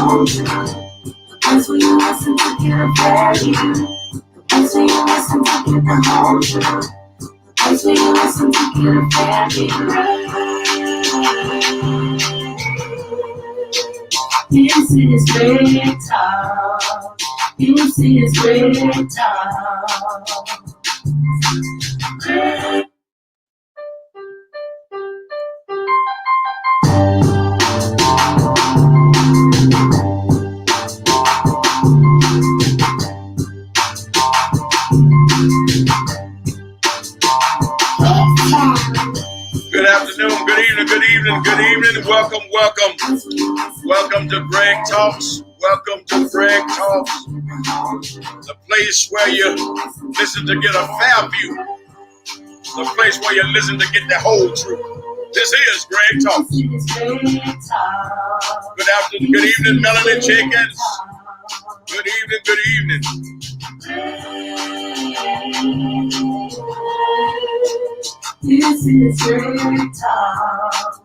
hold you. The place where you listen to get a value. The place where you listen to get the hold you. The place where you listen to get a value. This is Great Talk. This is Great Talk. Good afternoon, good evening, good evening, good evening. Welcome, welcome. Welcome to Greg Talks. Welcome to Greg Talks, the place where you listen to get a fair view, the place where you listen to get the whole truth. This is Greg Talks. Good afternoon, good evening, Melanie Jenkins. Good evening, good evening. This is Great Talk.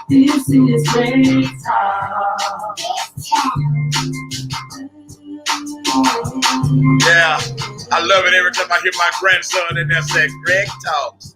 This is Great Talk. Yeah, I love it every time I hear my grandson in there say, Greg Talks.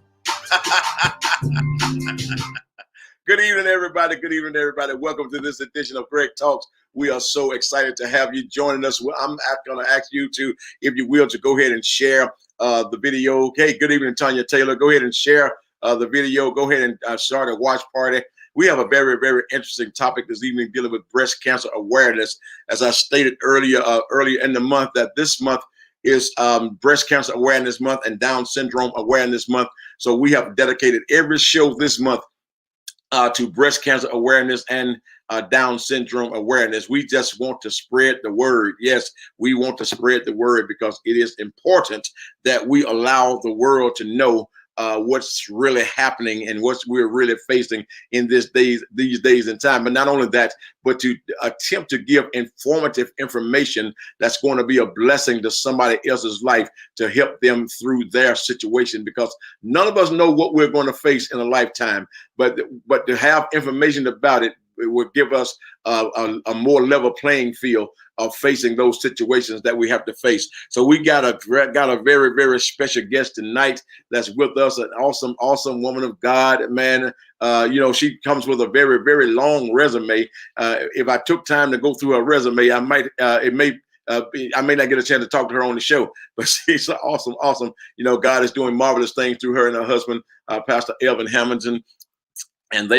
Good evening, everybody. Good evening, everybody. Welcome to this edition of Greg Talks. We are so excited to have you joining us. I'm going to ask you to, if you will, to go ahead and share the video. Okay, good evening, Tanya Taylor. Go ahead and share the video. Go ahead and start a watch party. We have a very, very interesting topic this evening dealing with breast cancer awareness. As I stated earlier in the month, that this month is Breast Cancer Awareness Month and Down Syndrome Awareness Month. So we have dedicated every show this month to breast cancer awareness and Down syndrome awareness. We just want to spread the word. Yes, we want to spread the word because it is important that we allow the world to know what's really happening and what we're really facing in these days and time. But not only that, but to attempt to give informative information that's going to be a blessing to somebody else's life to help them through their situation, because none of us know what we're going to face in a lifetime, but to have information about it will give us a more level playing field of facing those situations that we have to face. So we got a very, very special guest tonight that's with us, an awesome woman of God, man. She comes with a very, very long resume. If I took time to go through her resume, I may not get a chance to talk to her on the show, but she's awesome. God is doing marvelous things through her and her husband, Pastor Elvin Hamilton. And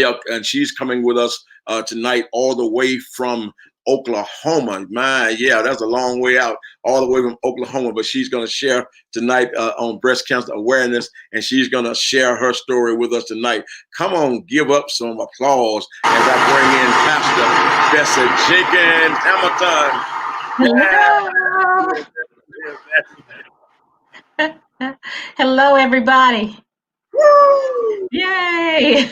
she's coming with us tonight all the way from Oklahoma. That's a long way out, all the way from Oklahoma. But she's going to share tonight on breast cancer awareness, and she's going to share her story with us tonight. Come on, give up some applause as I bring in Pastor Bessie Jenkins Hamilton. Hello, everybody. Woo! Yay!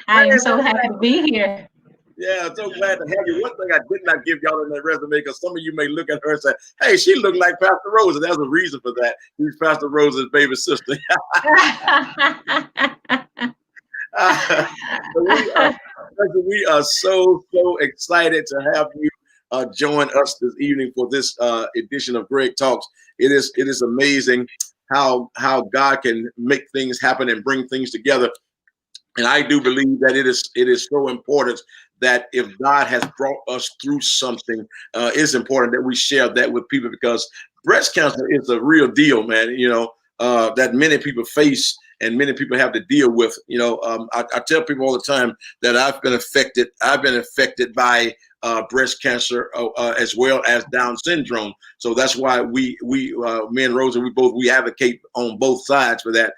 I am so happy to be here. Yeah, I'm so glad to have you. One thing I did not give y'all in that resume, because some of you may look at her and say, hey, she looked like Pastor Rose. And there's a reason for that. She's Pastor Rose's baby sister. We are so excited to have you join us this evening for this edition of Greg Talks. It is amazing how God can make things happen and bring things together. And I do believe that it is so important that if God has brought us through something, it's important that we share that with people, because breast cancer is a real deal, man, that many people face and many people have to deal with. I tell people all the time that I've been affected by breast cancer as well as Down syndrome. So that's why me and Rosa, we advocate on both sides for that,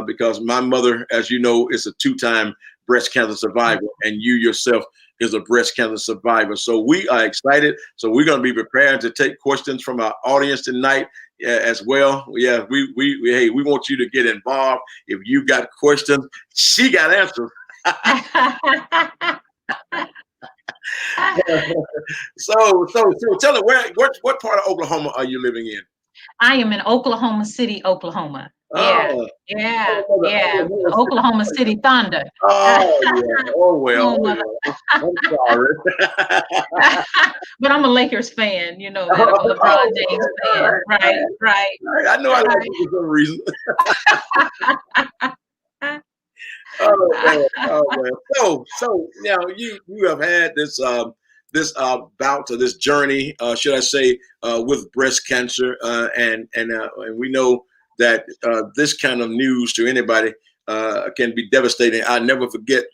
because my mother, as you know, is a 2-time breast cancer survivor, and you yourself is a breast cancer survivor. So we are excited. So we're going to be prepared to take questions from our audience tonight as well. Yeah, we want you to get involved. If you got questions, she got answers. So tell her what part of Oklahoma are you living in? I am in Oklahoma City, Oklahoma. Yeah, Oh, yeah, oh, yeah. mother, Oklahoma City Thunder. oh, yeah. Oh, well. Oh, mother. Oh, well. I'm sorry. But I'm a Lakers fan, you know that. I'm a LeBron Oh, James fan. right, Right, right, right, right. I know I like right. you for some reason. Oh man, oh man. So now you have had this bout or this journey, should I say, with breast cancer, and we know that this kind of news to anybody can be devastating. I never forget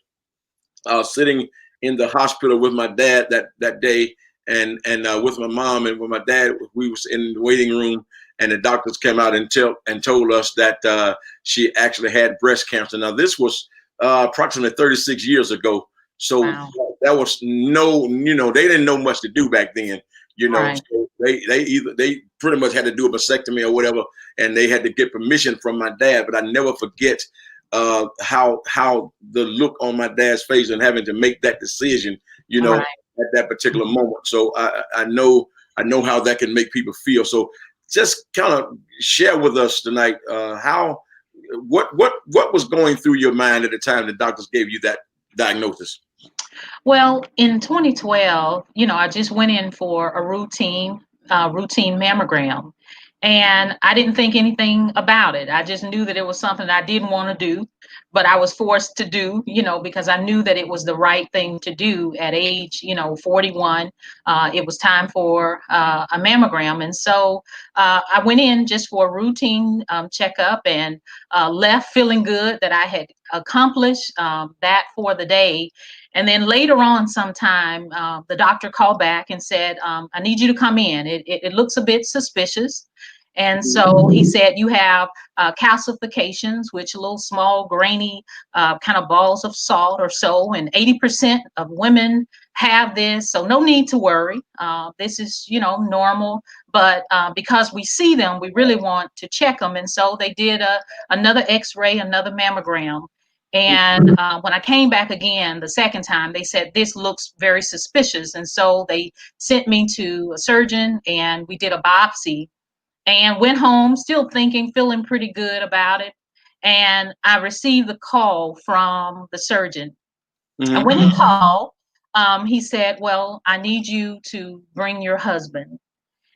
sitting in the hospital with my dad that day, and with my mom and with my dad. We was in the waiting room, and the doctors came out and told us that she actually had breast cancer. Now this was approximately 36 years ago, so Wow. that was they didn't know much to do back then. Right. So they pretty much had to do a vasectomy or whatever, and they had to get permission from my dad. But I never forget how the look on my dad's face and having to make that decision, Right. at that particular moment. So I know how that can make people feel. So just kind of share with us tonight how what was going through your mind at the time the doctors gave you that diagnosis. Well, in 2012, I just went in for a routine mammogram, and I didn't think anything about it. I just knew that it was something I didn't want to do, but I was forced to do, because I knew that it was the right thing to do at age, 41. It was time for a mammogram, and so I went in just for a routine checkup, and left feeling good that I had accomplished that for the day. And then later on, sometime, the doctor called back and said, I need you to come in. It looks a bit suspicious. And so he said, you have calcifications, which are little small, grainy kind of balls of salt or so. And 80% of women have this. So no need to worry. This is, normal. But because we see them, we really want to check them. And so they did another x-ray, another mammogram. And when I came back again the second time, they said, this looks very suspicious. And so they sent me to a surgeon, and we did a biopsy, and went home still thinking, feeling pretty good about it. And I received the call from the surgeon. And when he called, he said, well, I need you to bring your husband.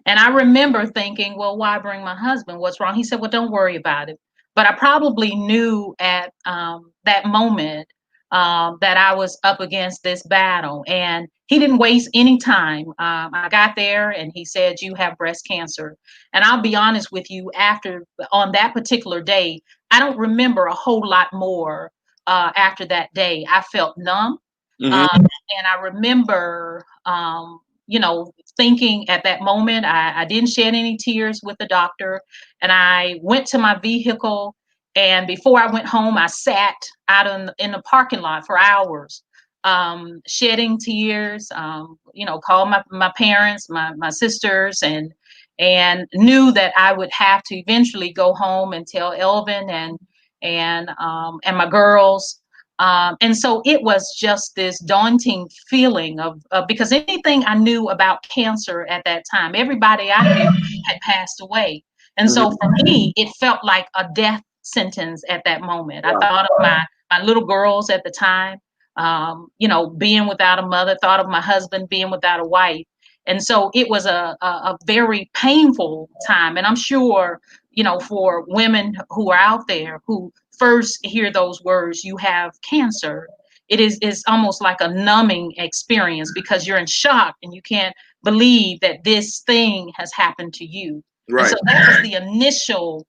And I remember thinking, well, why bring my husband? What's wrong? He said, well, don't worry about it. But I probably knew at that moment that I was up against this battle. And he didn't waste any time. I got there and he said, you have breast cancer. And I'll be honest with you, on that particular day, I don't remember a whole lot more after that day. I felt numb. And I remember, thinking at that moment, I didn't shed any tears with the doctor. And I went to my vehicle. And before I went home, I sat out in the parking lot for hours, shedding tears, called my parents, my sisters, and knew that I would have to eventually go home and tell Elvin and my girls. And so it was just this daunting feeling of because anything I knew about cancer at that time, everybody I knew had passed away. And so for me, it felt like a death sentence at that moment. I thought of my little girls at the time, being without a mother, thought of my husband being without a wife. And so it was a very painful time. And I'm sure, for women who are out there who first hear those words, you have cancer, it's almost like a numbing experience because you're in shock and you can't believe that this thing has happened to you. Right. And so that was the initial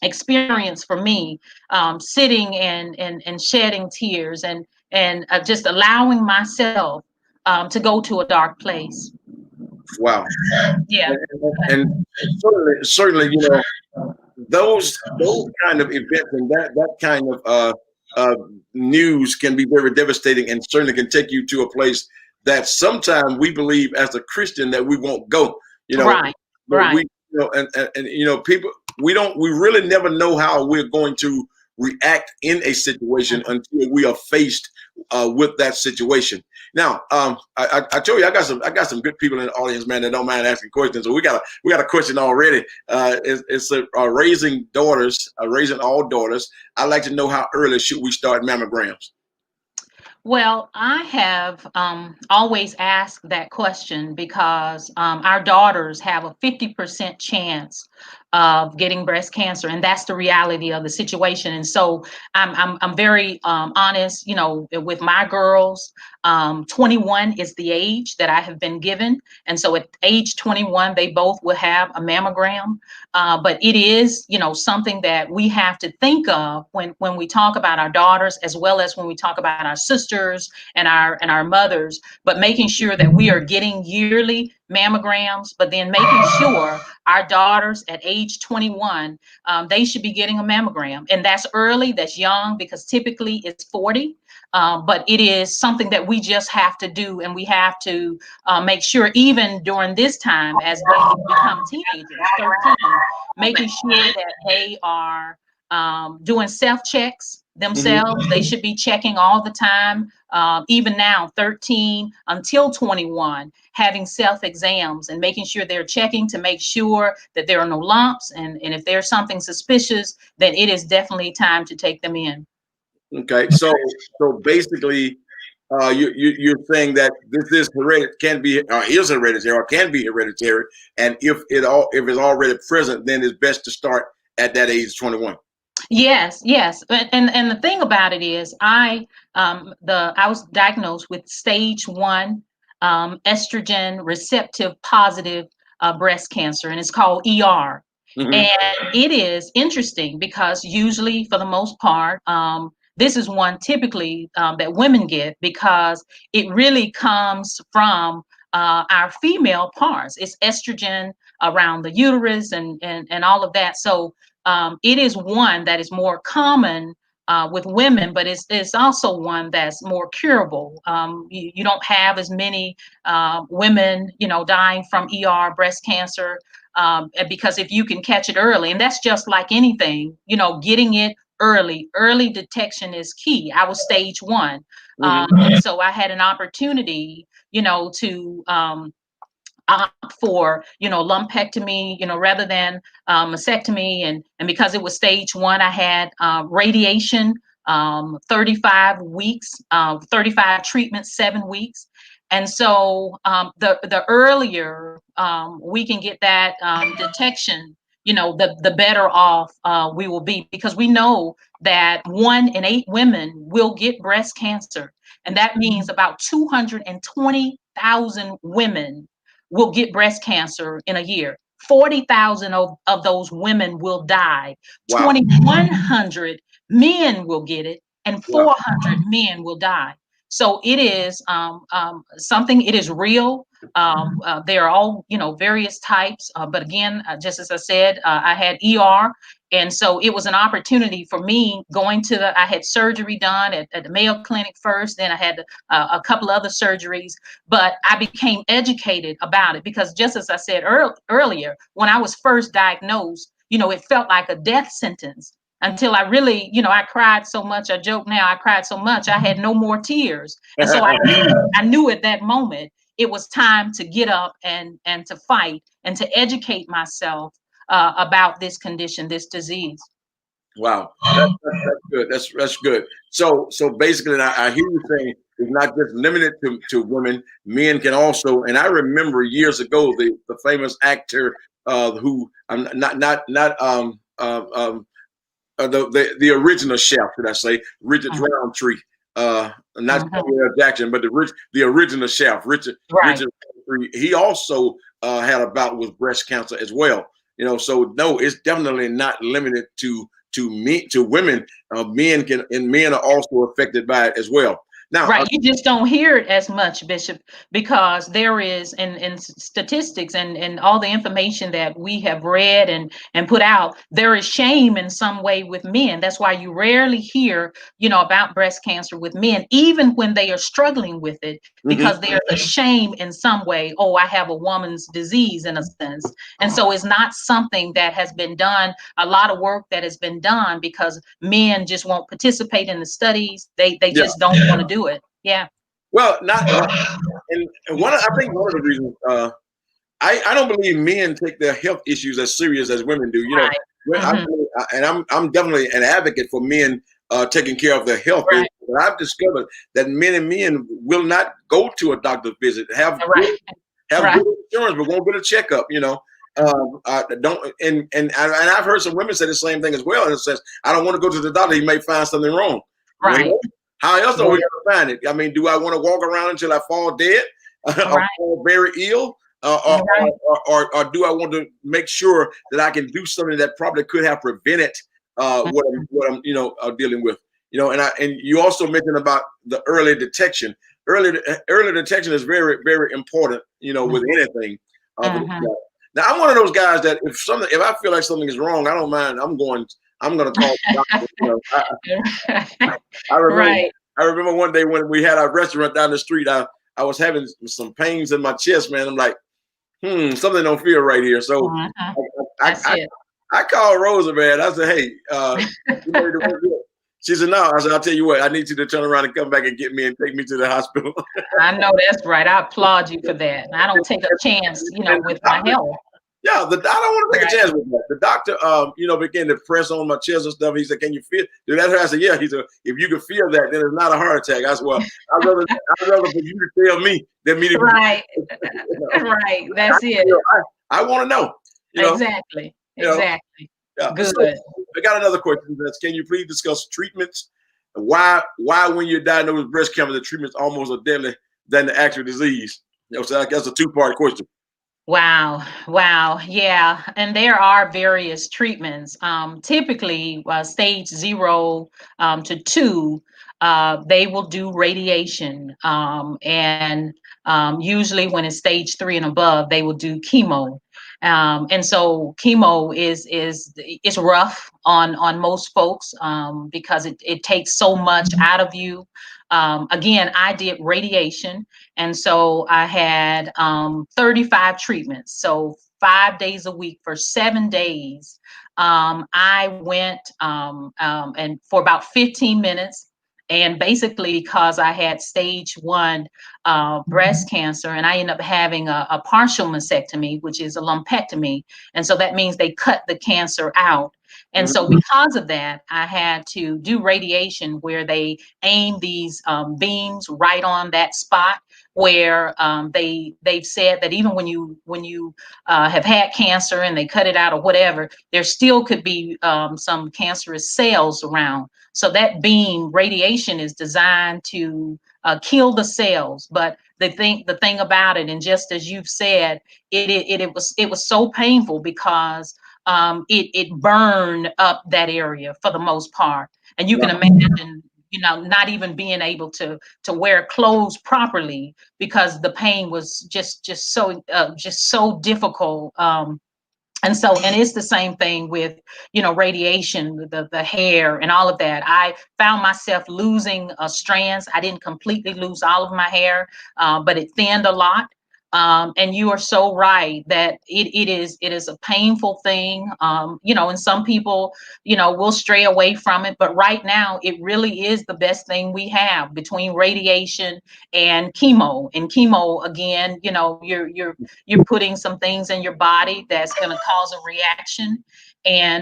experience for me, sitting and shedding tears and just allowing myself to go to a dark place. Wow. Yeah. And certainly, those kind of events and that kind of news can be very devastating and certainly can take you to a place that sometimes we believe as a Christian that we won't go. Right. But Right. we, and people, we really never know how we're going to react in a situation until we are faced with that situation. Now, I told you I got some good people in the audience, man, that don't mind asking questions. So we got a question already. It's raising daughters, raising all daughters. I'd like to know, how early should we start mammograms? Well, I have always asked that question because our daughters have a 50% chance of getting breast cancer, and that's the reality of the situation. And so I'm very honest, with my girls. 21 is the age that I have been given, and so at age 21, they both will have a mammogram. But it is, something that we have to think of when we talk about our daughters, as well as when we talk about our sisters and our mothers. But making sure that we are getting yearly mammograms, but then making sure our daughters at age 21, they should be getting a mammogram. And that's early, that's young, because typically it's 40. But it is something that we just have to do, and we have to make sure, even during this time as they become teenagers, 13, making sure that they are doing self-checks themselves. They should be checking all the time, even now, 13 until 21, having self-exams and making sure they're checking to make sure that there are no lumps. And if there's something suspicious, then it is definitely time to take them in. Okay, so basically, you're saying that this is hereditary, is hereditary, or can be hereditary, and if it's already present, then it's best to start at that age, 21. Yes, and the thing about it is, I was diagnosed with stage 1 estrogen receptive positive breast cancer, and it's called ER. Mm-hmm. And it is interesting because usually, for the most part, this is one typically that women get, because it really comes from our female parts. It's estrogen around the uterus and all of that. So it is one that is more common with women, but it's also one that's more curable. You don't have as many women, dying from ER breast cancer, because if you can catch it early, and that's just like anything, getting it early detection is key. I was stage 1. And so I had an opportunity, to opt for, lumpectomy, rather than mastectomy. And because it was stage 1, I had radiation, 35 weeks, 35 treatments, 7 weeks. And so the earlier we can get that detection, the better off we will be, because we know that 1 in 8 women will get breast cancer. And that means about 220,000 women will get breast cancer in a year. 40,000 of those women will die. Wow. 2,100 men will get it, and 400 men will die. So it is something, it is real. There are all, various types. But again, just as I said, I had ER. And so it was an opportunity for me I had surgery done at the Mayo Clinic first, then I had a couple other surgeries, but I became educated about it, because just as I said earlier, when I was first diagnosed, it felt like a death sentence. Until I really, I cried so much. I joke now, I cried so much, I had no more tears. And so I knew at that moment it was time to get up and to fight and to educate myself about this condition, this disease. Wow, that's good. That's good. So basically, I hear you saying it's not just limited to women. Men can also. And I remember years ago the famous actor who the original chef, should I say, Richard Roundtree, not Samuel Jackson, but the original chef, Richard Roundtree. He also had a bout with breast cancer as well. So no, it's definitely not limited to women. Men are also affected by it as well. Now, right, you just don't hear it as much, Bishop, because there is in statistics and all the information that we have read and put out, there is shame in some way with men. That's why you rarely hear, about breast cancer with men, even when they are struggling with it, because there's a shame in some way. Oh, I have a woman's disease, in a sense. And so it's not something that has been done, a lot of work that has been done, because men just won't participate in the studies. They just don't want to do it. Yeah. Well, not and I think one of the reasons I don't believe men take their health issues as serious as women do. You know, Right. I'm definitely an advocate for men taking care of their health. Right. But I've discovered that men will not go to a doctor's visit, have Right. good insurance, but won't get a checkup. You know, don't and I've heard some women say the same thing as well. And it says, I don't want to go to the doctor; he may find something wrong. Right. Well, how else are we going to find it? I mean, do I want to walk around until I fall dead or fall very ill? Or do I want to make sure that I can do something that probably could have prevented what I'm dealing with? You know, and you also mentioned about the early detection. Early detection is very, very important. You know, with anything. Now I'm one of those guys that if I feel like something is wrong, I don't mind. I'm going to call the doctor. You know, I remember one day when we had our restaurant down the street. I was having some pains in my chest, man. I'm like, something don't feel right here. So I called Rosa, man. I said, hey, you ready to work here? She said, no. I said, I'll tell you what, I need you to turn around and come back and get me and take me to the hospital. I know that's right. I applaud you for that. I don't take a chance, with my health. Yeah, I don't want to take a chance with that. The doctor, began to press on my chest and stuff. He said, "Can you feel?" Dude, that's I said, "Yeah." He said, "If you can feel that, then it's not a heart attack." I said, "Well, I'd rather for you to tell me than me to." Right, right. That's it. I want to know. Exactly. Exactly. Yeah. Good. So, I got another question. Can you please discuss treatments? Why when you're diagnosed with breast cancer, the treatment's almost as deadly than the actual disease? So that's a two-part question. Wow. Yeah. And there are various treatments. Typically, stage 0 to 2, they will do radiation. And usually when it's stage 3 and above, they will do chemo. And so chemo is rough on most folks because it takes so much out of you. Again, I did radiation. And so I had 35 treatments. So 5 days a week for 7 days. I went and for about 15 minutes. And basically, because I had stage 1 breast cancer, and I ended up having a partial mastectomy, which is a lumpectomy. And so that means they cut the cancer out. And so because of that, I had to do radiation where they aim these beams right on that spot where they've said that even when you have had cancer and they cut it out or whatever, there still could be some cancerous cells around. So that beam radiation is designed to kill the cells. But the thing about it, and just as you've said, it was so painful because it burned up that area for the most part. And you can imagine, not even being able to wear clothes properly because the pain was just so difficult. And it's the same thing with, radiation, the hair and all of that. I found myself losing strands. I didn't completely lose all of my hair, but it thinned a lot. And you are so right that it is a painful thing. And some people, will stray away from it. But right now, it really is the best thing we have between radiation and chemo. And chemo, again, you're putting some things in your body that's going to cause a reaction.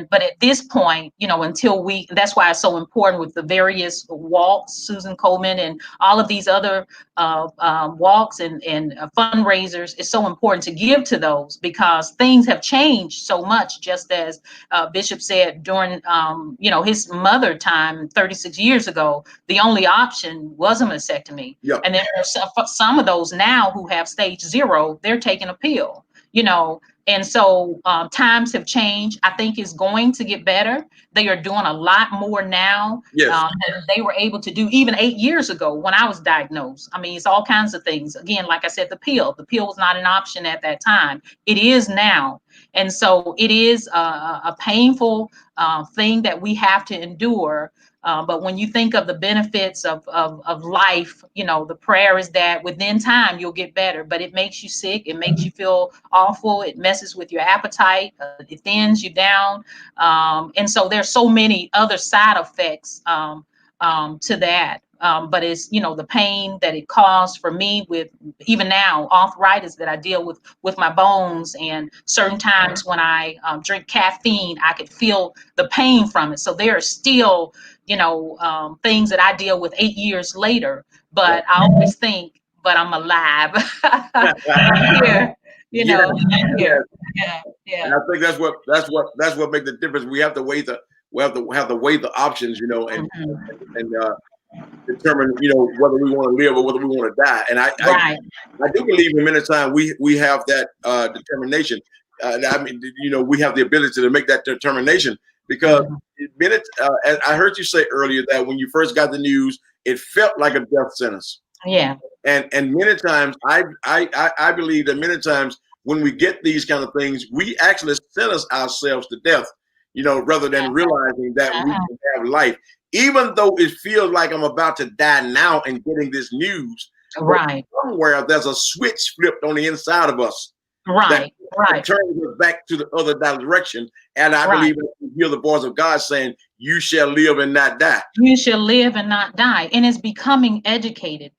But at this point, that's why it's so important with the various walks, Susan Komen and all of these other walks and fundraisers. It's so important to give to those because things have changed so much, just as Bishop said during, his mother time 36 years ago, the only option was a mastectomy. Yeah. And then there's some of those now who have stage 0, they're taking a pill, And so times have changed. I think it's going to get better. They are doing a lot more now than they were able to do even 8 years ago when I was diagnosed. I mean, it's all kinds of things. Again, like I said, the pill was not an option at that time. It is now. And so it is a painful thing that we have to endure. But when you think of the benefits of life, the prayer is that within time you'll get better, but it makes you sick. It makes you feel awful. It messes with your appetite. It thins you down. And so there's so many other side effects to that. but it's, the pain that it caused for me with even now arthritis that I deal with my bones, and certain times when I drink caffeine, I could feel the pain from it. So there are still, things that I deal with 8 years later, but I always think, but I'm alive. I'm here, Yeah, I'm yeah. here. Yeah, And yeah. I think that's what makes the difference. We have to weigh the options, Mhm. and determine, whether we want to live or whether we want to die. And Right. I do believe in many times we have that determination. I mean, we have the ability to make that determination because Mhm. minute. As I heard you say earlier that when you first got the news, it felt like a death sentence. Yeah. And many times I believe that many times when we get these kind of things, we actually sentence ourselves to death, rather than realizing that we Uh-huh. can have life. Even though it feels like I'm about to die now and getting this news, but Right. somewhere there's a switch flipped on the inside of us that, Right. that Right. turns us back to the other direction. And I Right. believe that we hear the voice of God saying, "You shall live and not die." You shall live and not die. And it's becoming educated.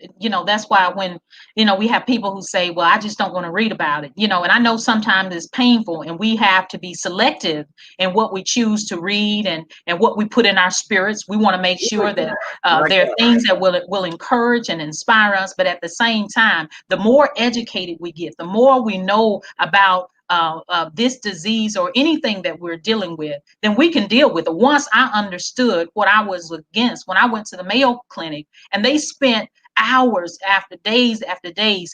That's why when, we have people who say, well, I just don't want to read about it, and I know sometimes it's painful, and we have to be selective in what we choose to read and what we put in our spirits. We want to make sure that My there are God. things that will encourage and inspire us. But at the same time, the more educated we get, the more we know about this disease or anything that we're dealing with, then we can deal with it. Once I understood what I was against, when I went to the Mayo Clinic and they spent hours after days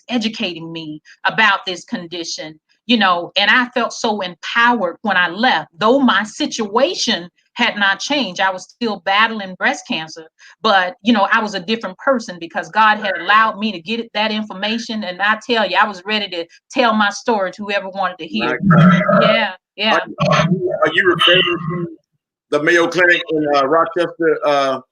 educating me about this condition, and I felt so empowered when I left, though my situation had not changed. I was still battling breast cancer, but I was a different person because God had allowed me to get that information. And I tell you, I was ready to tell my story to whoever wanted to hear. My God. Yeah, Are, yeah. are you referring to the Mayo Clinic in Rochester,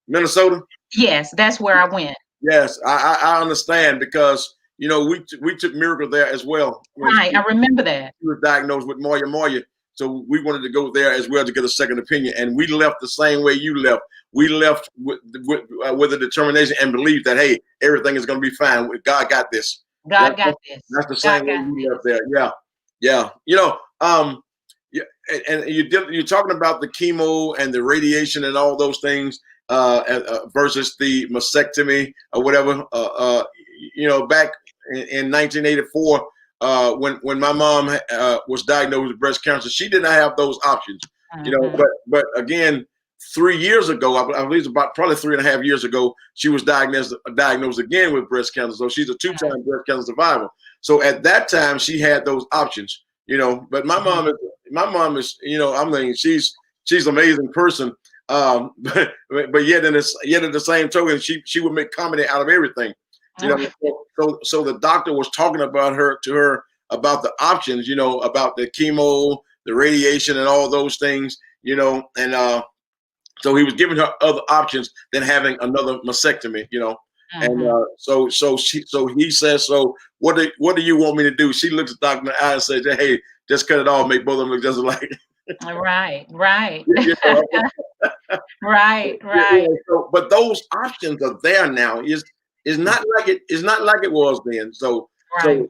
Minnesota? Yes, that's where I went. Yes, I understand because we took Miracle there as well when Right, I remember that. she was diagnosed with Moya. So we wanted to go there as well to get a second opinion, and we left the same way you left. We left with a determination and belief that, hey, everything is going to be fine. God got this. That, God got this. that's the same God way got we left this. there. Yeah, yeah. Yeah, and you're talking about the chemo and the radiation and all those things versus the mastectomy or whatever. Back in 1984, when my mom was diagnosed with breast cancer, she did not have those options. Mhm. But again, 3 years ago, I believe it's about probably 3.5 years ago, she was diagnosed again with breast cancer. So she's a two-time breast cancer survivor. So at that time, she had those options. But my mom is, I mean, she's an amazing person. But yet at the same token, she would make comedy out of everything. Mhm. So the doctor was talking about her about the options, about the chemo, the radiation, and all those things, and so he was giving her other options than having another mastectomy, and Mhm. so he says, so what do you want me to do? She looks at the doctor in the eye and says, hey, just cut it off, make both of them look just alike. Right, right. you know, Right, yeah, right, so, but those options are there now. Is not like it was then. right.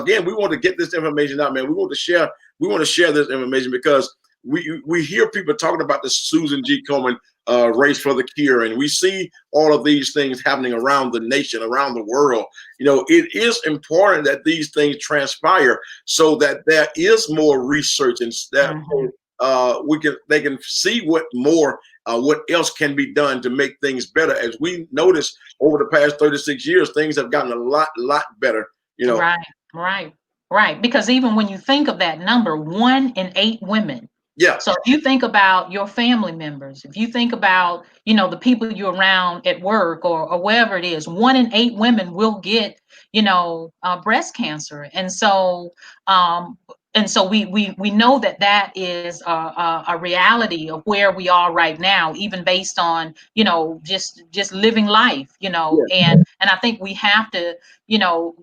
Again, we want to get this information out, man. We want to share this information because we hear people talking about the Susan G. Komen race for the cure, and we see all of these things happening around the nation, around the world. It is important that these things transpire so that there is more research and that Mhm. they can see what else can be done to make things better. As we noticed over the past 36 years, things have gotten a lot better. Right, right, right. Because even when you think of that number, 1 in 8 women. Yeah, So if you think about your family members, if you think about, the people you're around at work or wherever it is, 1 in 8 women will get, breast cancer. And so and so we know that that is a reality of where we are right now, even based on, you know, just living life, you know. And I think we have to, you know,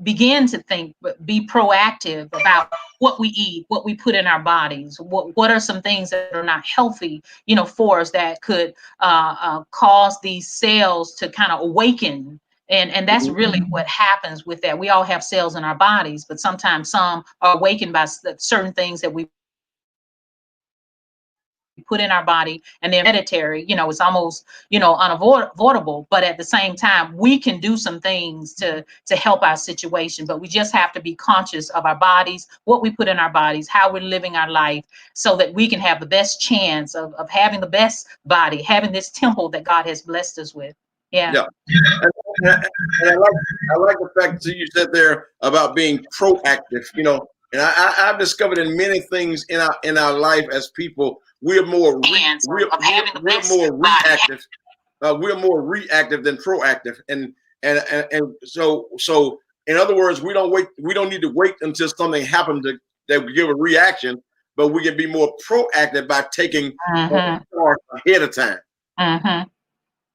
begin to think, be proactive about what we eat, what we put in our bodies, what are some things that are not healthy, you know, for us, that could cause these cells to kind of awaken. And that's really what happens with that. We all have cells in our bodies, but sometimes some are awakened by certain things that we put in our body, and they're hereditary. You know, it's almost, you know, unavoidable. But at the same time, we can do some things to help our situation. But we just have to be conscious of our bodies, what we put in our bodies, how we're living our life, so that we can have the best chance of having the best body, having this temple that God has blessed us with. Yeah. And I like the fact that you said there about being proactive, you know, and I've discovered in many things in our life as people, we're more reactive. We're more reactive than proactive, and so in other words, we don't need to wait until something happens that we give a reaction, but we can be more proactive by taking part ahead of time.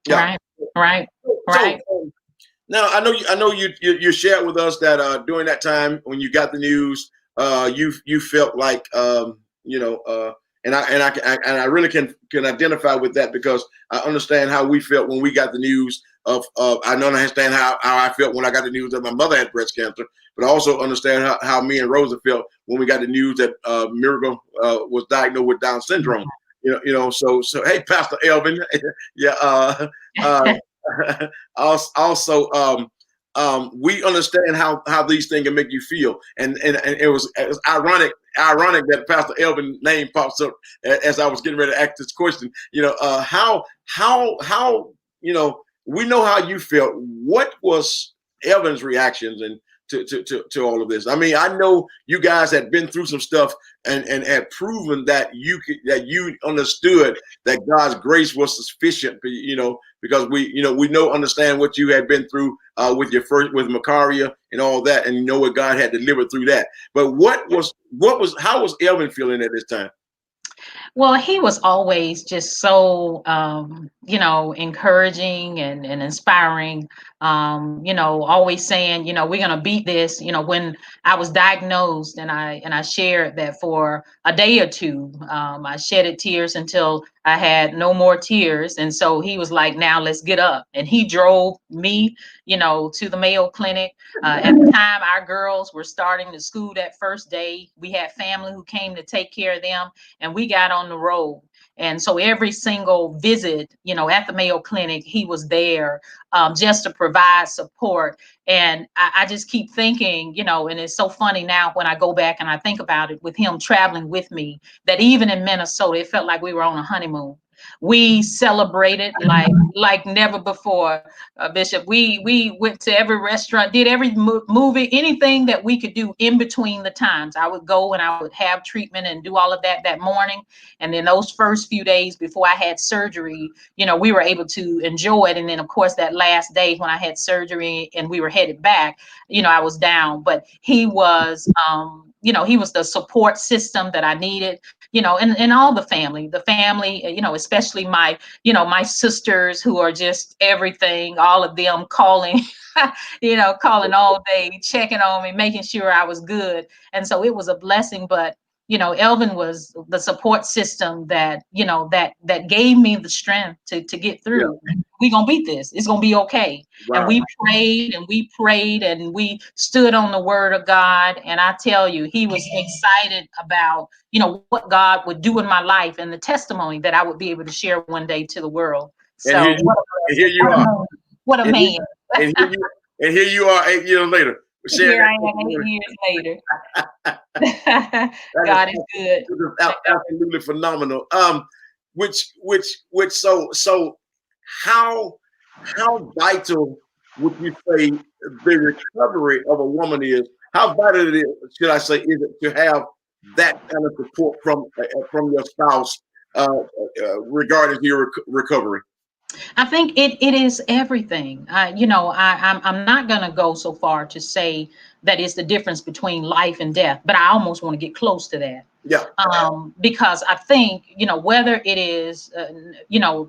Yeah. Right. So, now I know you shared with us that during that time when you got the news, you felt like you know, and I really can identify with that, because I understand how we felt when we got the news of I don't understand how I felt when I got the news that my mother had breast cancer, but I also understand how me and Rosa felt when we got the news that Miracle was diagnosed with Down syndrome. You know, so hey, Pastor Elvin, yeah. Also, we understand how these things can make you feel, and it was ironic that Pastor Elvin's name pops up as I was getting ready to ask this question. You know, how you know, we know how you felt. What was Elvin's reactions and to all of this? I mean, I know you guys had been through some stuff and had proven that you understood that God's grace was sufficient, you know, because we understand what you had been through with Macaria and all that, and you know what God had delivered through that. But how was Elvin feeling at this time? Well, he was always just so, you know, encouraging and inspiring. You know, always saying, you know, we're gonna beat this. You know, when I was diagnosed, and I shared that for a day or two, I shedded tears until I had no more tears, and so he was like, "Now let's get up." And he drove me, you know, to the Mayo Clinic. At the time, our girls were starting to school that first day. We had family who came to take care of them, and we got on the road. And so every single visit, you know, at the Mayo Clinic, he was there just to provide support. And I just keep thinking, you know, and it's so funny now when I go back and I think about it, with him traveling with me, that even in Minnesota, it felt like we were on a honeymoon. We celebrated like never before, Bishop. We went to every restaurant, did every movie, anything that we could do in between the times. I would go and I would have treatment and do all of that morning, and then those first few days before I had surgery, you know, we were able to enjoy it. And then of course that last day when I had surgery and we were headed back, you know, I was down. But he was, you know, he was the support system that I needed. You know, and all the family, you know, especially my, you know, my sisters who are just everything, all of them calling, you know, calling all day, checking on me, making sure I was good. And so it was a blessing. But, you know, Elvin was the support system that, you know, that gave me the strength to get through. Yeah. We're going to beat this. It's going to be okay. Wow. And we prayed and we stood on the word of God. And I tell you, he was excited about, you know, what God would do in my life and the testimony that I would be able to share one day to the world. So and here you are. What a man. And here you are 8 years later. Here I am 8 years later. God is good. Absolutely phenomenal. So how vital would you say the recovery of a woman is? How vital it is, should I say, is it to have that kind of support from your spouse regarding your recovery? I think it is everything. You know, I'm not going to go so far to say that it's the difference between life and death, but I almost want to get close to that. Yeah. Because I think, you know, whether it is, you know,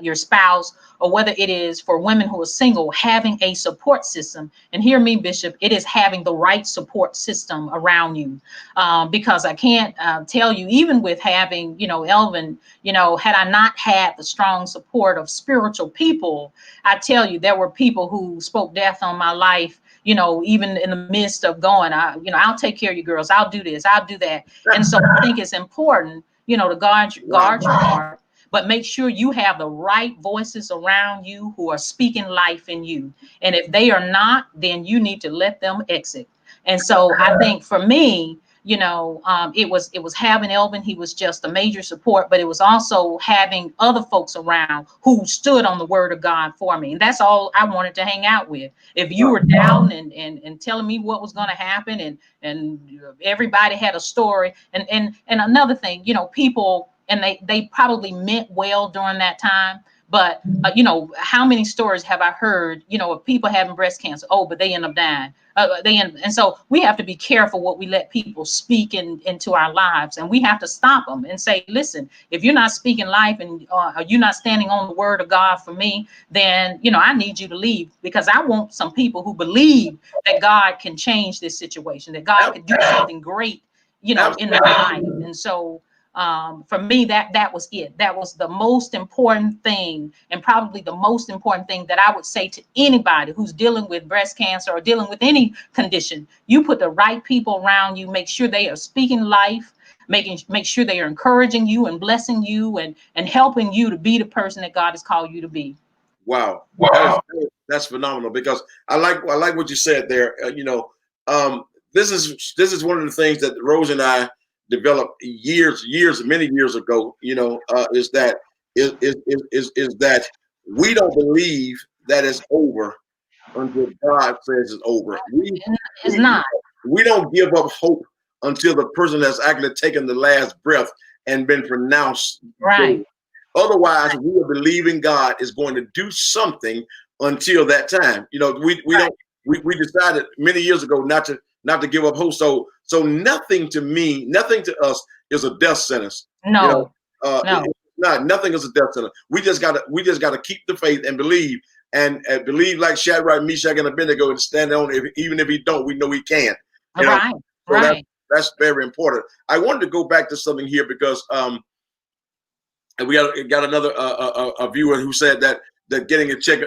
your spouse, or whether it is for women who are single, having a support system. And hear me, Bishop, it is having the right support system around you. Because I can't tell you, even with having, you know, Elvin, you know, had I not had the strong support of spiritual people, I tell you, there were people who spoke death on my life, you know, even in the midst of going, you know, I'll take care of you girls. I'll do this. I'll do that. And so I think it's important, you know, to guard your heart, but make sure you have the right voices around you who are speaking life in you. And if they are not, then you need to let them exit. And so I think for me, you know, it was having Elvin. He was just a major support, but it was also having other folks around who stood on the word of God for me. And that's all I wanted to hang out with. If you were down and telling me what was going to happen, and everybody had a story, and another thing, you know, people, and they probably meant well during that time. But you know, how many stories have I heard, you know, of people having breast cancer? Oh, but they end up dying. And so we have to be careful what we let people speak into our lives, and we have to stop them and say, listen, if you're not speaking life, and you're not standing on the word of God for me, then, you know, I need you to leave, because I want some people who believe that God can change this situation, that God can do something great, you know, in their life. And so for me, that was it. That was the most important thing, and probably the most important thing that I would say to anybody who's dealing with breast cancer or dealing with any condition. You put the right people around you, make sure they are speaking life, make sure they are encouraging you and blessing you, and helping you to be the person that God has called you to be. Wow. That's phenomenal, because I like what you said there. You know, this is one of the things that Rose and I developed many years ago. You know, is that we don't believe that it's over until God says it's over. It's We not. we don't give up hope until the person has actually taken the last breath and been pronounced dead. Right. Otherwise, we are believing God is going to do something until that time. You know, we decided many years ago not to give up hope. So nothing to us is a death sentence. You know, No. No. nothing is a death sentence. We just gotta keep the faith and believe, and believe like Shadrach, Meshach, and Abednego, and stand on it. Even if he don't, we know he can. You know, Right. so Right. that's very important. I wanted to go back to something here, because and we got another a viewer who said that getting a check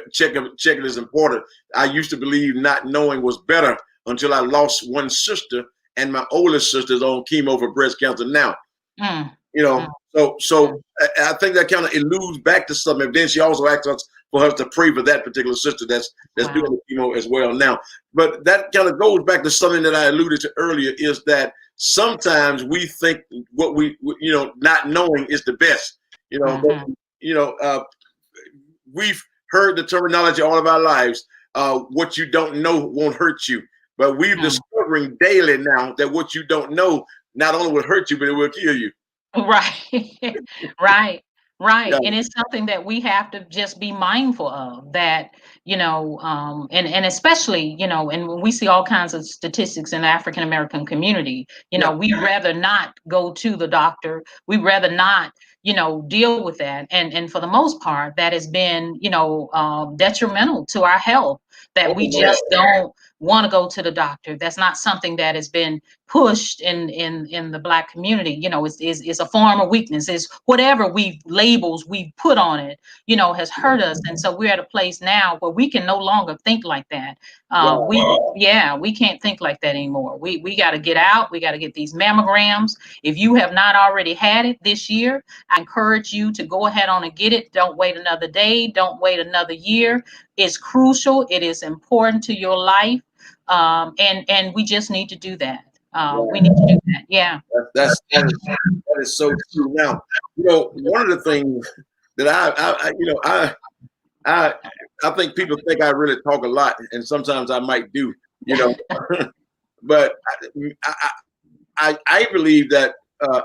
is important. I used to believe not knowing was better until I lost one sister, and my oldest sister is on chemo for breast cancer now. Mm. You know, so I think that kind of alludes back to something. And then she also asked us for us to pray for that particular sister that's Wow. doing the chemo as well now. But that kind of goes back to something that I alluded to earlier, is that sometimes we think what we not knowing is the best. You know, but, we've heard the terminology all of our lives. What you don't know won't hurt you, but we're discovering daily now that what you don't know not only will hurt you, but it will kill you. Right. Right. Yeah. Right. And it's something that we have to just be mindful of, that, you know, and especially, you know, and when we see all kinds of statistics in the African American community, you know, we'd rather not go to the doctor. We'd rather not, you know, deal with that. And for the most part, that has been, you know, detrimental to our health, that we just don't want to go to the doctor. That's not something that has been pushed in the Black community. You know, is a form of weakness, is whatever labels we put on it, you know, has hurt us. And so we're at a place now where we can no longer think like that. We can't think like that anymore. We got to get out. We got to get these mammograms. If you have not already had it this year, I encourage you to go ahead on and get it. Don't wait another day. Don't wait another year. It's crucial. It is important to your life. And we just need to do that. We need to do that. Yeah. That is so true. Now, you know, one of the things that I think people think I really talk a lot, and sometimes I might do, you know, but I believe that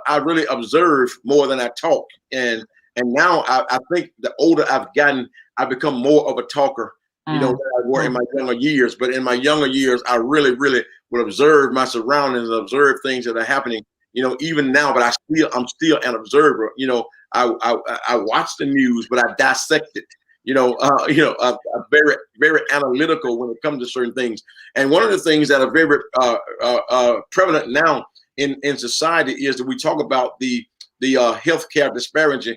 I really observe more than I talk, and And now I think the older I've gotten, I've become more of a talker, you know, than I were in my younger years. But in my younger years, I really, really would observe my surroundings and observe things that are happening, you know, even now. But I'm still an observer. You know, I watch the news, but I dissect it. Very, very analytical when it comes to certain things. And one of the things that are very prevalent now in society is that we talk about the healthcare disparity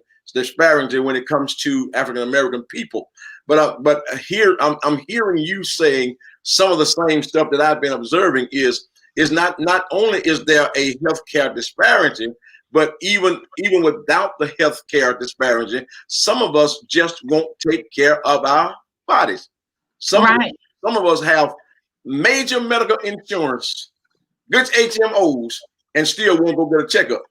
when it comes to African American people. But here I'm hearing you saying some of the same stuff that I've been observing is not only is there a healthcare disparity, but even without the healthcare disparity, some of us just won't take care of our bodies. Some of us have major medical insurance, good HMOs, and still won't go get a checkup.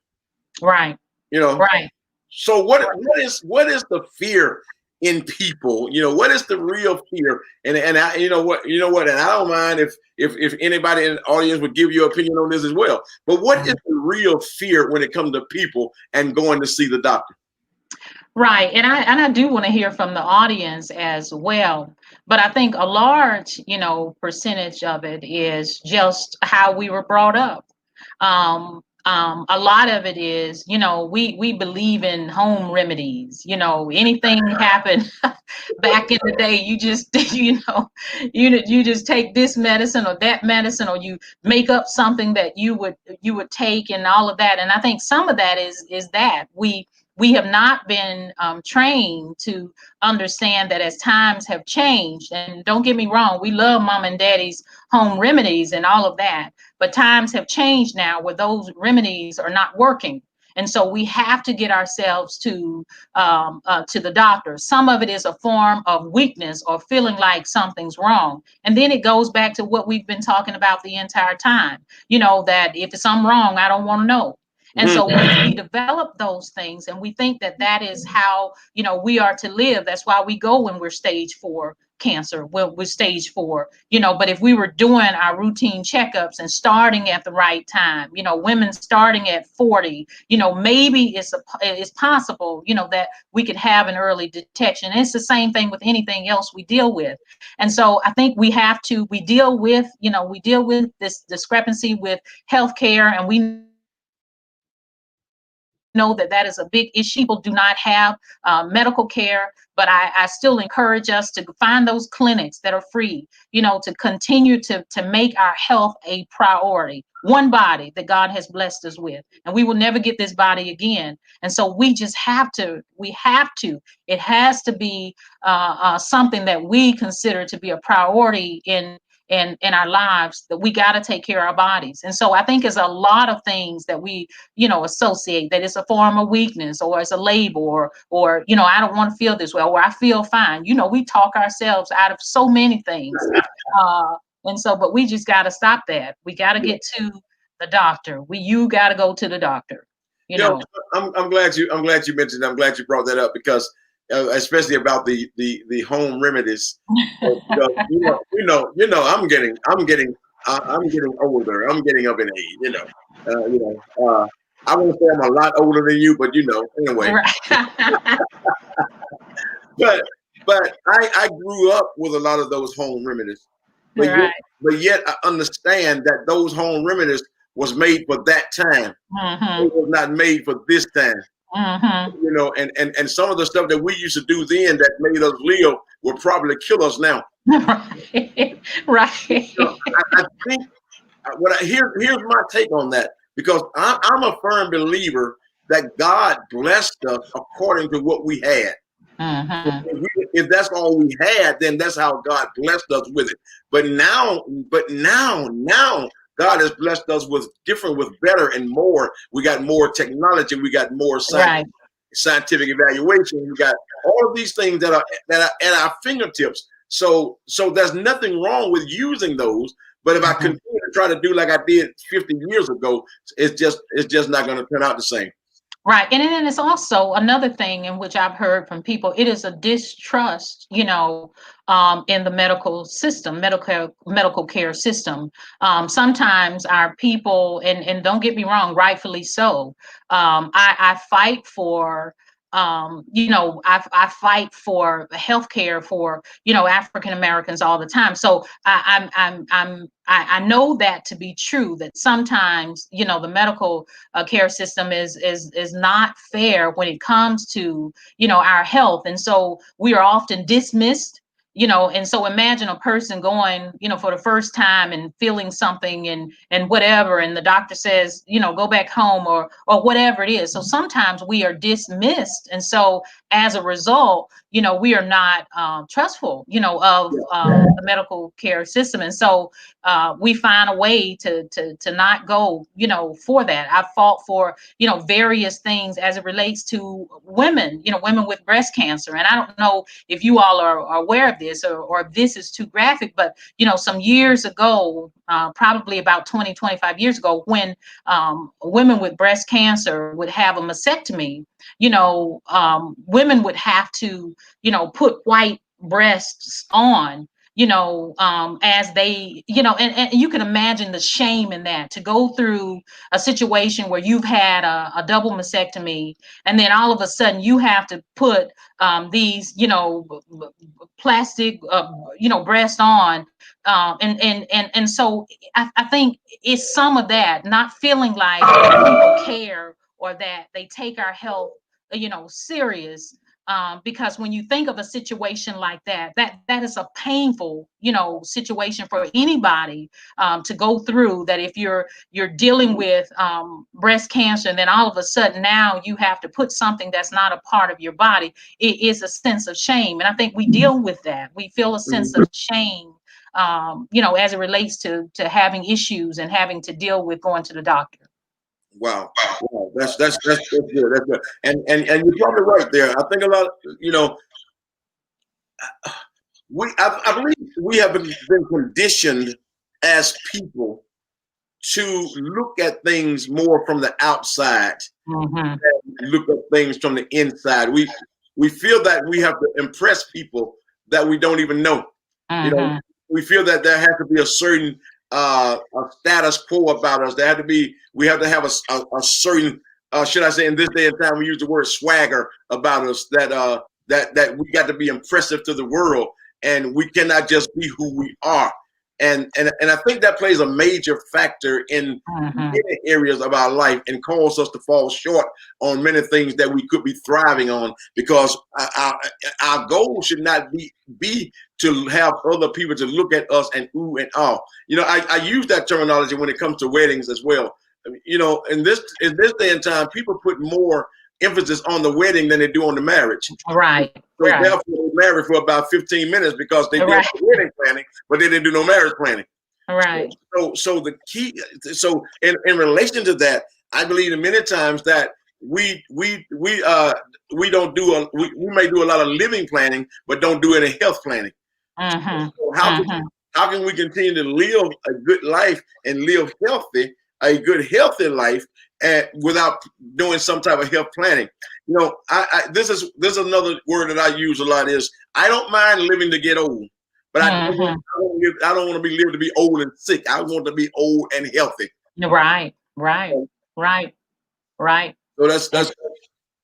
Right. You know. Right. So what is the fear in people? You know, what is the real fear? And I, you know what, and I don't mind if anybody in the audience would give your opinion on this as well. But what is the real fear when it comes to people and going to see the doctor? Right. And I do want to hear from the audience as well. But I think a large, percentage of it is just how we were brought up. A lot of it is, we believe in home remedies. Anything happened back in the day, you just, you just take this medicine or that medicine, or you make up something that you would take, and all of that. And I think some of that is that we have not been trained to understand that as times have changed. And don't get me wrong, we love mom and daddy's home remedies and all of that, but times have changed now where those remedies are not working. And so we have to get ourselves to the doctor. Some of it is a form of weakness or feeling like something's wrong. And then it goes back to what we've been talking about the entire time, that if I'm wrong, I don't want to know. And so when we develop those things and we think that that is how, we are to live, that's why we go when we're stage 4 cancer, when we're stage 4, but if we were doing our routine checkups and starting at the right time, women starting at 40, maybe it's possible, that we could have an early detection. And it's the same thing with anything else we deal with. And so I think we deal with this discrepancy with healthcare, and we know that is a big issue. People do not have medical care, but I still encourage us to find those clinics that are free, to continue to make our health a priority. One body that God has blessed us with, and we will never get this body again. And so we just it has to be something that we consider to be a priority in our lives, that we got to take care of our bodies. And so I think it's a lot of things that we, associate, that it's a form of weakness, or it's a label, or I don't want to feel this way, or I feel fine. We talk ourselves out of so many things. And so, but we just got to stop that. We got to get to the doctor. You got to go to the doctor. I'm glad you mentioned. I'm glad you brought that up, because especially about the home remedies. I'm getting older. I'm getting up in age. I won't say I'm a lot older than you, but anyway. Right. but I grew up with a lot of those home remedies. But yet I understand that those home remedies was made for that time. It was not made for this time. And some of the stuff that we used to do then that made us live will probably kill us now. Right. I think here's my take on that, because I'm a firm believer that God blessed us according to what we had. If that's all we had, then that's how God blessed us with it. But now God has blessed us with better and more. We got more technology. We got more scientific evaluation. We got all of these things that are at our fingertips. So there's nothing wrong with using those. But if I continue to try to do like I did 50 years ago, it's just not going to turn out the same. Right. And then it's also another thing in which I've heard from people, it is a distrust, in the medical system, medical care system. Sometimes our people, and don't get me wrong, rightfully so. I fight for I fight for health care for, African Americans all the time. So I know that to be true, that sometimes, the medical care system is not fair when it comes to, our health. And so we are often dismissed. And so imagine a person going, for the first time and feeling something and whatever, and the doctor says, go back home or whatever it is. So sometimes we are dismissed. And so as a result, we are not trustful, of the medical care system. And so we find a way to not go, for that. I've fought for, various things as it relates to women, women with breast cancer. And I don't know if you all are aware of this, or if this is too graphic, but some years ago, probably about 25 years ago, when women with breast cancer would have a mastectomy, women would have to, put white breasts on, as they, and you can imagine the shame in that, to go through a situation where you've had a double mastectomy, and then all of a sudden you have to put these, plastic, breast on. And so I think it's some of that, not feeling like people care, or that they take our health, serious. Because when you think of a situation like that, that is a painful, situation for anybody to go through. That if you're dealing with breast cancer, and then all of a sudden now you have to put something that's not a part of your body, it is a sense of shame. And I think we deal with that. We feel a sense of shame, as it relates to having issues and having to deal with going to the doctor. Wow. Wow. That's good. That's good. And you're probably right there. I think a lot, I believe we have been conditioned as people to look at things more from the outside, Mm-hmm. and look at things from the inside. We feel that we have to impress people that we don't even know. Mm-hmm. We feel that there has to be a certain a status quo about us. We have to have a certain, should I say, in this day and time, we use the word swagger about us, that we got to be impressive to the world, and we cannot just be who we are. And I think that plays a major factor in many areas of our life, and cause us to fall short on many things that we could be thriving on, because our goal should not be to have other people to look at us and ooh and ah. I use that terminology when it comes to weddings as well. In this day and time, people put more emphasis on the wedding than they do on the marriage. Right. So therefore, they married for about 15 minutes because they did the wedding planning, but they didn't do no marriage planning. Right. So the key. So in relation to that, I believe in many times that we don't do we may do a lot of living planning, but don't do any health planning. So how can we continue to live a good life and live healthy, a good healthy life, without doing some type of health planning? This is another word that I use a lot, is I don't mind living to get old, but I don't want to be living to be old and sick. I want to be old and healthy. Right. So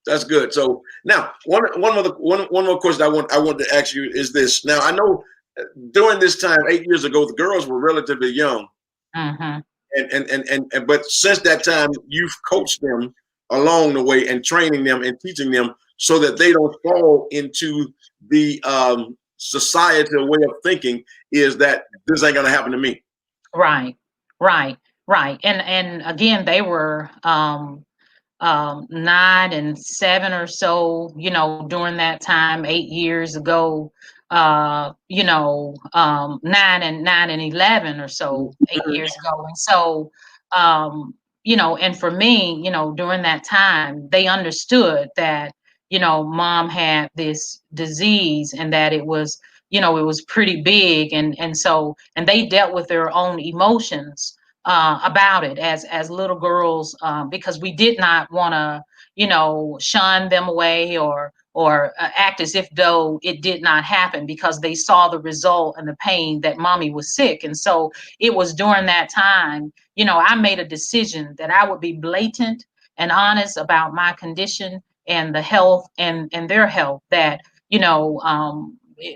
that's good. So now one more question I want to ask you is this. Now I know during this time 8 years ago, the girls were relatively young. And but since that time, you've coached them along the way, and training them and teaching them so that they don't fall into the societal way of thinking, is that this ain't gonna happen to me. Right. And again, they were 9 and 7 or so, during that time, 8 years ago. 9 and 11 or so, 8 years ago. And so and for me, during that time, they understood that mom had this disease, and that it was pretty big, and they dealt with their own emotions about it as little girls, because we did not want to shun them away, or act as if though it did not happen, because they saw the result and the pain that mommy was sick. And so it was during that time, I made a decision that I would be blatant and honest about my condition, and the health and their health, that,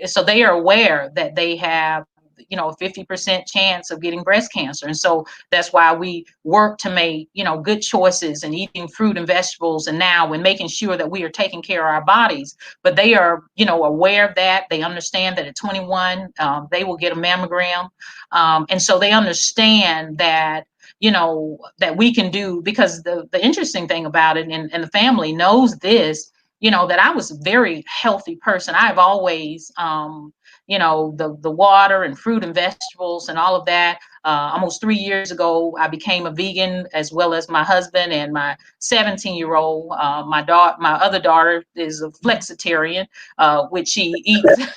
so they are aware that they have, a 50% chance of getting breast cancer. And so that's why we work to make, good choices and eating fruit and vegetables, and now and making sure that we are taking care of our bodies. But they are, aware of that. They understand that at 21, they will get a mammogram. And so they understand that, that we can do, because the interesting thing about it, and the family knows this, that I was a very healthy person. I've always, the water and fruit and vegetables and all of that. Almost 3 years ago, I became a vegan, as well as my husband and my 17-year-old. My other daughter is a flexitarian, which she eats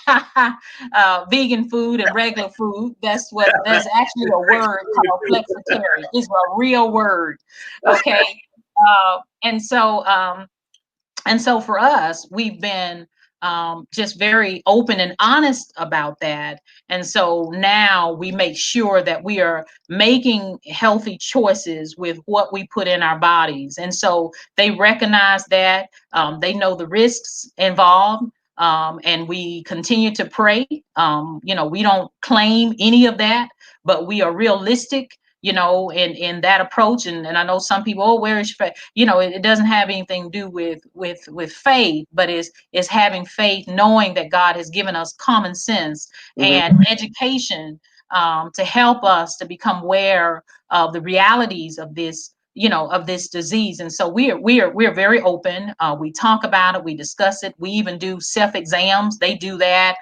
vegan food and regular food. That's actually a word called flexitarian. It's a real word. Okay. And so for us, we've been just very open and honest about that. And so now we make sure that we are making healthy choices with what we put in our bodies. And so they recognize that, they know the risks involved. And we continue to pray. We don't claim any of that, but we are realistic, in that approach. And I know some people, oh, where is faith? It doesn't have anything to do with faith, but is having faith, knowing that God has given us common sense and education, to help us to become aware of the realities of this, of this disease. And so we're very open. We talk about it, we discuss it. We even do self-exams. They do that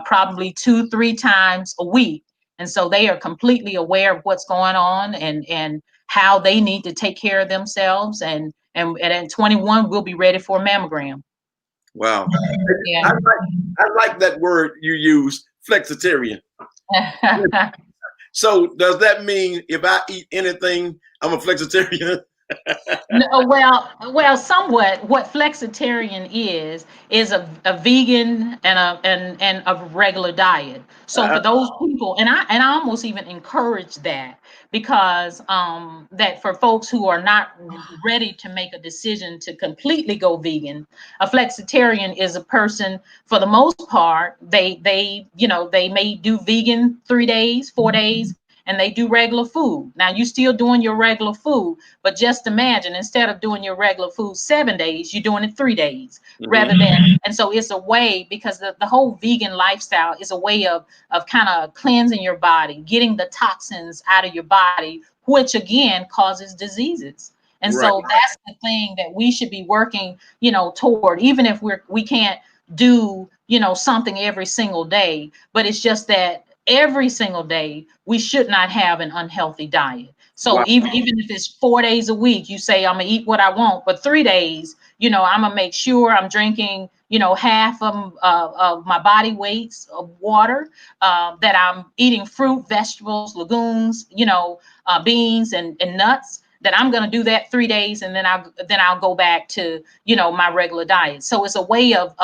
probably 2-3 times a week. And so they are completely aware of what's going on and how they need to take care of themselves. And at 21, we'll be ready for a mammogram. Wow. Yeah. I like that word you use, flexitarian. So does that mean if I eat anything, I'm a flexitarian? No, well, somewhat. What flexitarian is a vegan and a regular diet. So for those people, and I almost even encourage that, because that for folks who are not ready to make a decision to completely go vegan, a flexitarian is a person, for the most part, they may do vegan 3 days, 4 days, and they do regular food. Now you're still doing your regular food, but just imagine, instead of doing your regular food 7 days, you're doing it 3 days rather than. And so it's a way, because the whole vegan lifestyle is a way of kind of cleansing your body, getting the toxins out of your body, which again causes diseases. And so that's the thing that we should be working, toward, even if we can't do, something every single day, but it's just that every single day we should not have an unhealthy diet. So even if it's 4 days a week, you say, I'm gonna eat what I want, but 3 days, I'm gonna make sure I'm drinking, half of my body weights of water, that I'm eating fruit, vegetables, legumes, beans and nuts, that I'm going to do that 3 days, and then I'll go back to, my regular diet. So it's a way of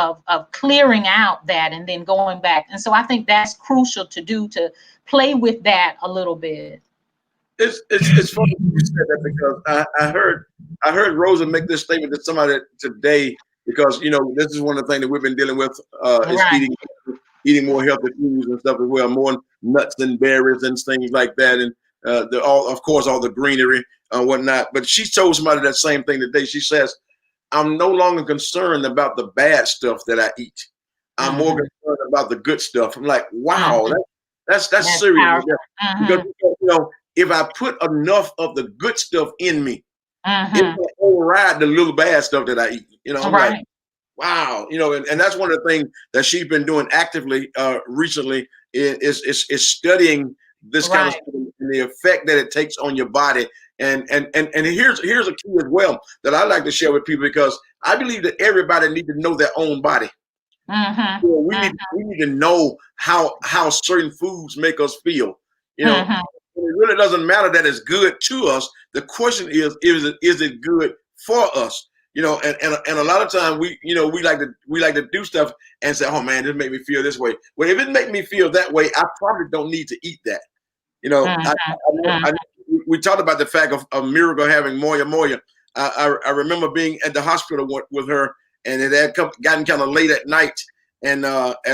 clearing out that and then going back. And so I think that's crucial to do, to play with that a little bit. It's funny you said that, because I heard Rosa make this statement to somebody today, because this is one of the things that we've been dealing with, is eating more healthy foods and stuff as well, more nuts and berries and things like that, and of course all the greenery and whatnot. But she told somebody that same thing today. She says, I'm no longer concerned about the bad stuff that I eat. I'm more concerned about the good stuff. I'm like, wow, that's serious. Because if I put enough of the good stuff in me, it will override the little bad stuff that I eat. I'm like, wow, and that's one of the things that she's been doing actively recently is studying this kind of stuff and the effect that it takes on your body. And here's a key as well that I like to share with people, because I believe that everybody needs to know their own body. We need to know how certain foods make us feel. It really doesn't matter that it's good to us. The question is it good for us? And a lot of times we like to do stuff and say, oh man, this make me feel this way. Well, if it make me feel that way, I probably don't need to eat that. We talked about the fact of Miracle having moya moya. I remember being at the hospital with her, and it had gotten kind of late at night, and I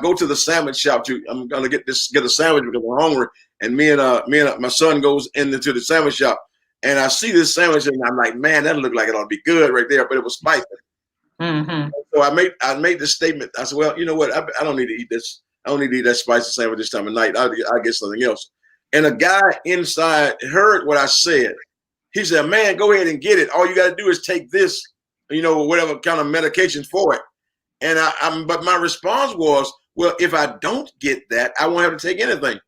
go to the sandwich shop I'm gonna get a sandwich because I'm hungry, and me and my son goes into the sandwich shop, and I see this sandwich, and I'm like, man, that looked like it ought to be good right there, but it was spicy. Mm-hmm. So I made this statement. I said, well, you know what? I don't need to eat this. I don't need to eat that spicy sandwich this time of night. I'll get something else. And a guy inside heard what I said. He said, man, go ahead and get it. All you got to do is take this, whatever kind of medication for it. And but my response was, well, if I don't get that, I won't have to take anything.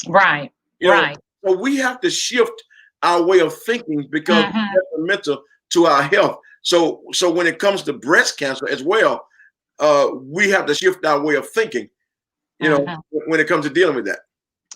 Right. Right. So we have to shift our way of thinking because it's detrimental to our health. So when it comes to breast cancer as well, we have to shift our way of thinking, when it comes to dealing with that.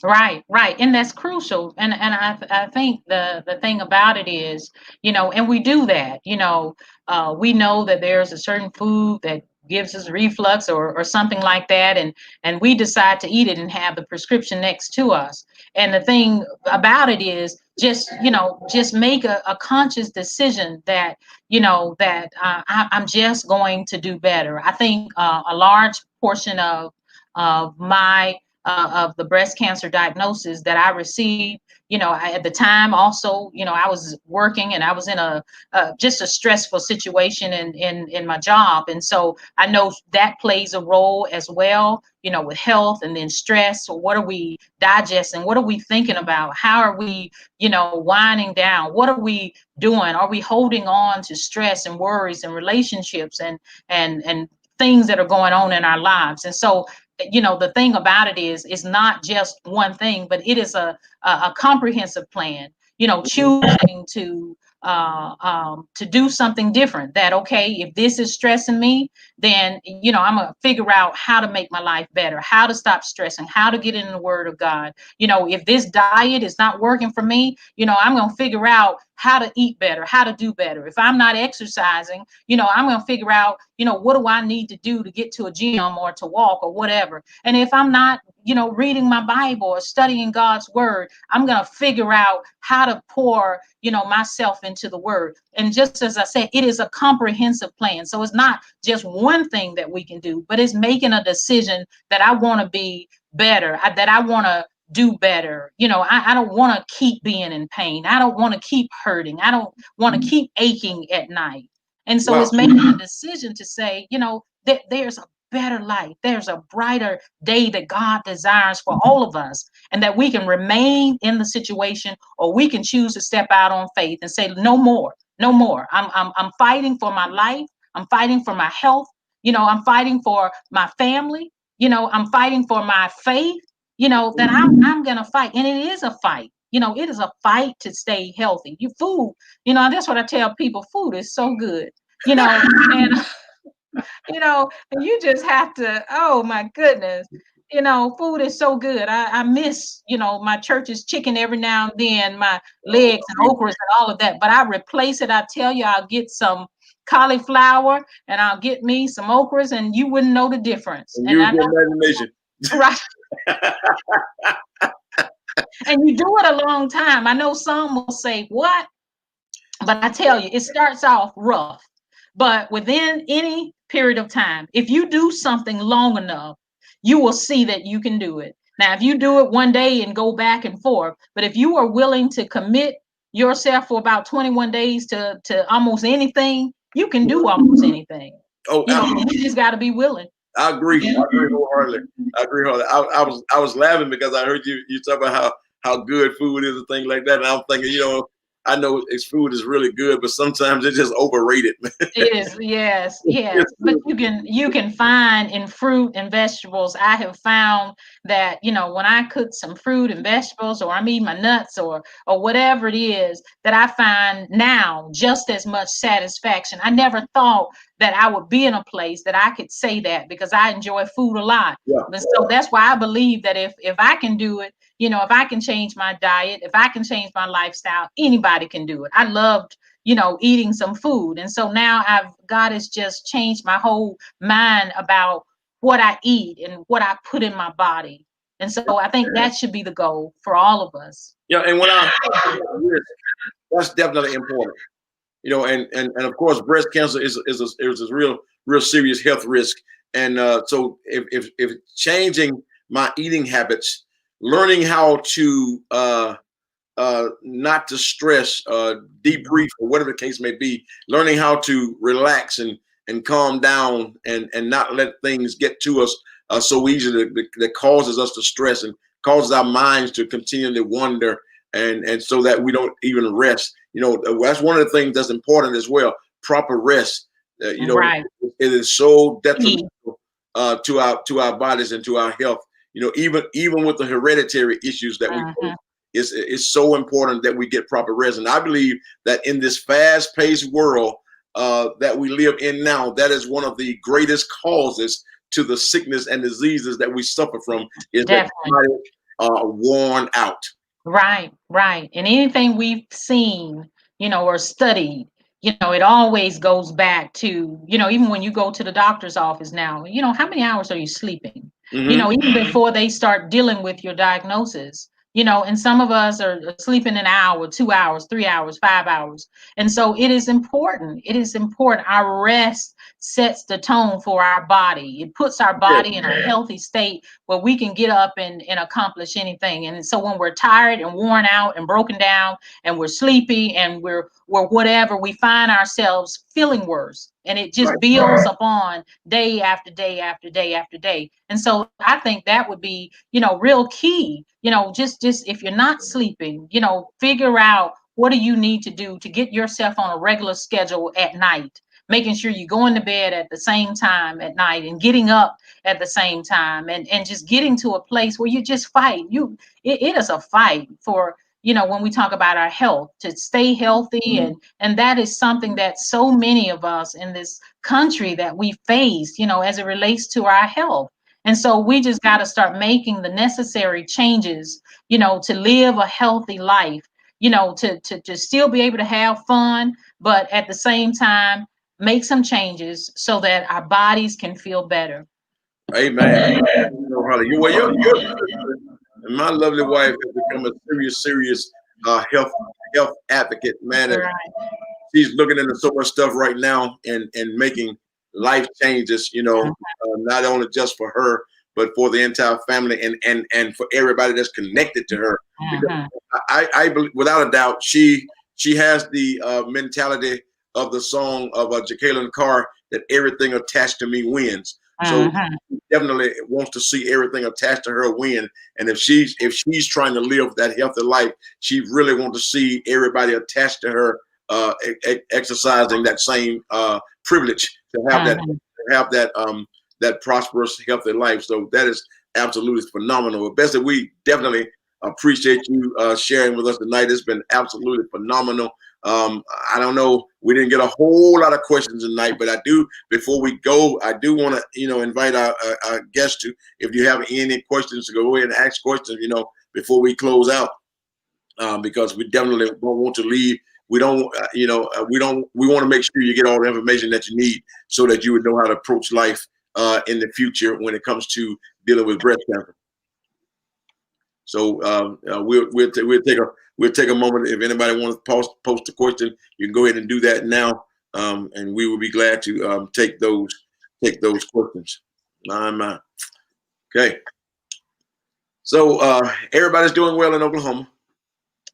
Right, and that's crucial. And I think the thing about it is, and we do that. We know that there's a certain food that gives us reflux or something like that, and we decide to eat it and have the prescription next to us. And the thing about it is just make a conscious decision that I'm just going to do better. I think a large portion of my of the breast cancer diagnosis that I received, at the time also, I was working and I was in just a stressful situation in my job. And so I know that plays a role as well, with health and then stress. So what are we digesting? What are we thinking about? How are we, winding down? What are we doing? Are we holding on to stress and worries and relationships and things that are going on in our lives? And so the thing about it is, it's not just one thing, but it is a comprehensive plan, choosing to do something different. That, okay, if this is stressing me, then, I'm going to figure out how to make my life better, how to stop stressing, how to get in the word of God. If this diet is not working for me, I'm going to figure out how to eat better, how to do better. If I'm not exercising, I'm going to figure out, what do I need to do to get to a gym or to walk or whatever. And if I'm not, reading my Bible or studying God's word, I'm going to figure out how to pour, myself into the word. And just as I said, it is a comprehensive plan. So it's not just one thing that we can do, but it's making a decision that I want to be better, that I want to do better. I don't want to keep being in pain. I don't want to keep hurting. I don't want to keep aching at night. And so it's making a decision to say, that there's a better life. There's a brighter day that God desires for all of us, and that we can remain in the situation, or we can choose to step out on faith and say, no more. I'm fighting for my life. I'm fighting for my health. I'm fighting for my family. I'm fighting for my faith. That I'm gonna fight, and it is a fight. It is a fight to stay healthy. Food, that's what I tell people. Food is so good, and and you just have to. Oh my goodness, food is so good. I miss, my church's chicken every now and then, my legs and okras and all of that. But I replace it. I tell you, I'll get some cauliflower and I'll get me some okras, and you wouldn't know the difference. And I know, imagination. Right. And you do it a long time. I know some will say, what? But I tell you, it starts off rough. But within any period of time, if you do something long enough, you will see that you can do it. Now, if you do it one day and go back and forth, but if you are willing to commit yourself for about 21 days to almost anything, you can do almost anything. Oh, you just got to be willing. I agree. I agree wholeheartedly. I was laughing because I heard you talk about how good food is and things like that. And I'm thinking, I know food is really good, but sometimes it's just overrated. It is, yes. But you can find in fruit and vegetables. I have found that, when I cook some fruit and vegetables, or I'm eating my nuts or whatever it is, that I find now just as much satisfaction. I never thought that I would be in a place that I could say that, because I enjoy food a lot. Yeah. And so that's why I believe that if I can do it, if I can change my diet, if I can change my lifestyle, anybody can do it. I loved, eating some food. And so now God has just changed my whole mind about what I eat and what I put in my body. And so I think that should be the goal for all of us. Yeah, and when I that's definitely important. And of course, breast cancer is a real serious health risk. And so if changing my eating habits, learning how to not to stress, debrief, or whatever the case may be, learning how to relax and calm down and not let things get to us so easily that causes us to stress and causes our minds to continually wander and so that we don't even rest. That's one of the things that's important as well. Proper rest. Right. It is so detrimental to our bodies and to our health. Even with the hereditary issues that we face, it's so important that we get proper rest. And I believe that in this fast-paced world that we live in now, that is one of the greatest causes to the sickness and diseases that we suffer from, is that body worn out. Right. And anything we've seen, or studied, it always goes back to, even when you go to the doctor's office now, how many hours are you sleeping? Mm-hmm. Even before they start dealing with your diagnosis, and some of us are sleeping an hour, 2 hours, 3 hours, 5 hours. And so it is important. Our rest sets the tone for our body. It puts our body in a healthy state where we can get up and accomplish anything. And so when we're tired and worn out and broken down and we're sleepy and we're whatever, we find ourselves feeling worse. And it just builds upon day after day after day after day. And so I think that would be, real key, just if you're not sleeping, figure out what do you need to do to get yourself on a regular schedule at night, making sure you're going to bed at the same time at night and getting up at the same time and just getting to a place where you just fight. It is a fight for, when we talk about our health, to stay healthy. And that is something that so many of us in this country that we face, as it relates to our health. And so we just got to start making the necessary changes, to live a healthy life, to still be able to have fun, but at the same time, make some changes so that our bodies can feel better. Amen. Holly, and my lovely wife has become a serious health advocate, man. And she's looking into so much stuff right now and making life changes, not only just for her, but for the entire family and for everybody that's connected to her. Because I believe, without a doubt, she has the mentality of the song of Jacqueline Carr, that everything attached to me wins. So she definitely wants to see everything attached to her win. And if she's trying to live that healthy life, she really wants to see everybody attached to her exercising that same privilege to have that prosperous, healthy life. So that is absolutely phenomenal. Bessie, we definitely appreciate you sharing with us tonight. It's been absolutely phenomenal. I don't know, we didn't get a whole lot of questions tonight, but before we go, I do want to, invite our guests to, if you have any questions, to go ahead and ask questions, before we close out, because we definitely don't want to leave. We don't, we want to make sure you get all the information that you need so that you would know how to approach life in the future when it comes to dealing with breast cancer. So we'll take a moment. If anybody wants to post a question, you can go ahead and do that now, and we will be glad to take those questions. My. Okay. So everybody's doing well in Oklahoma.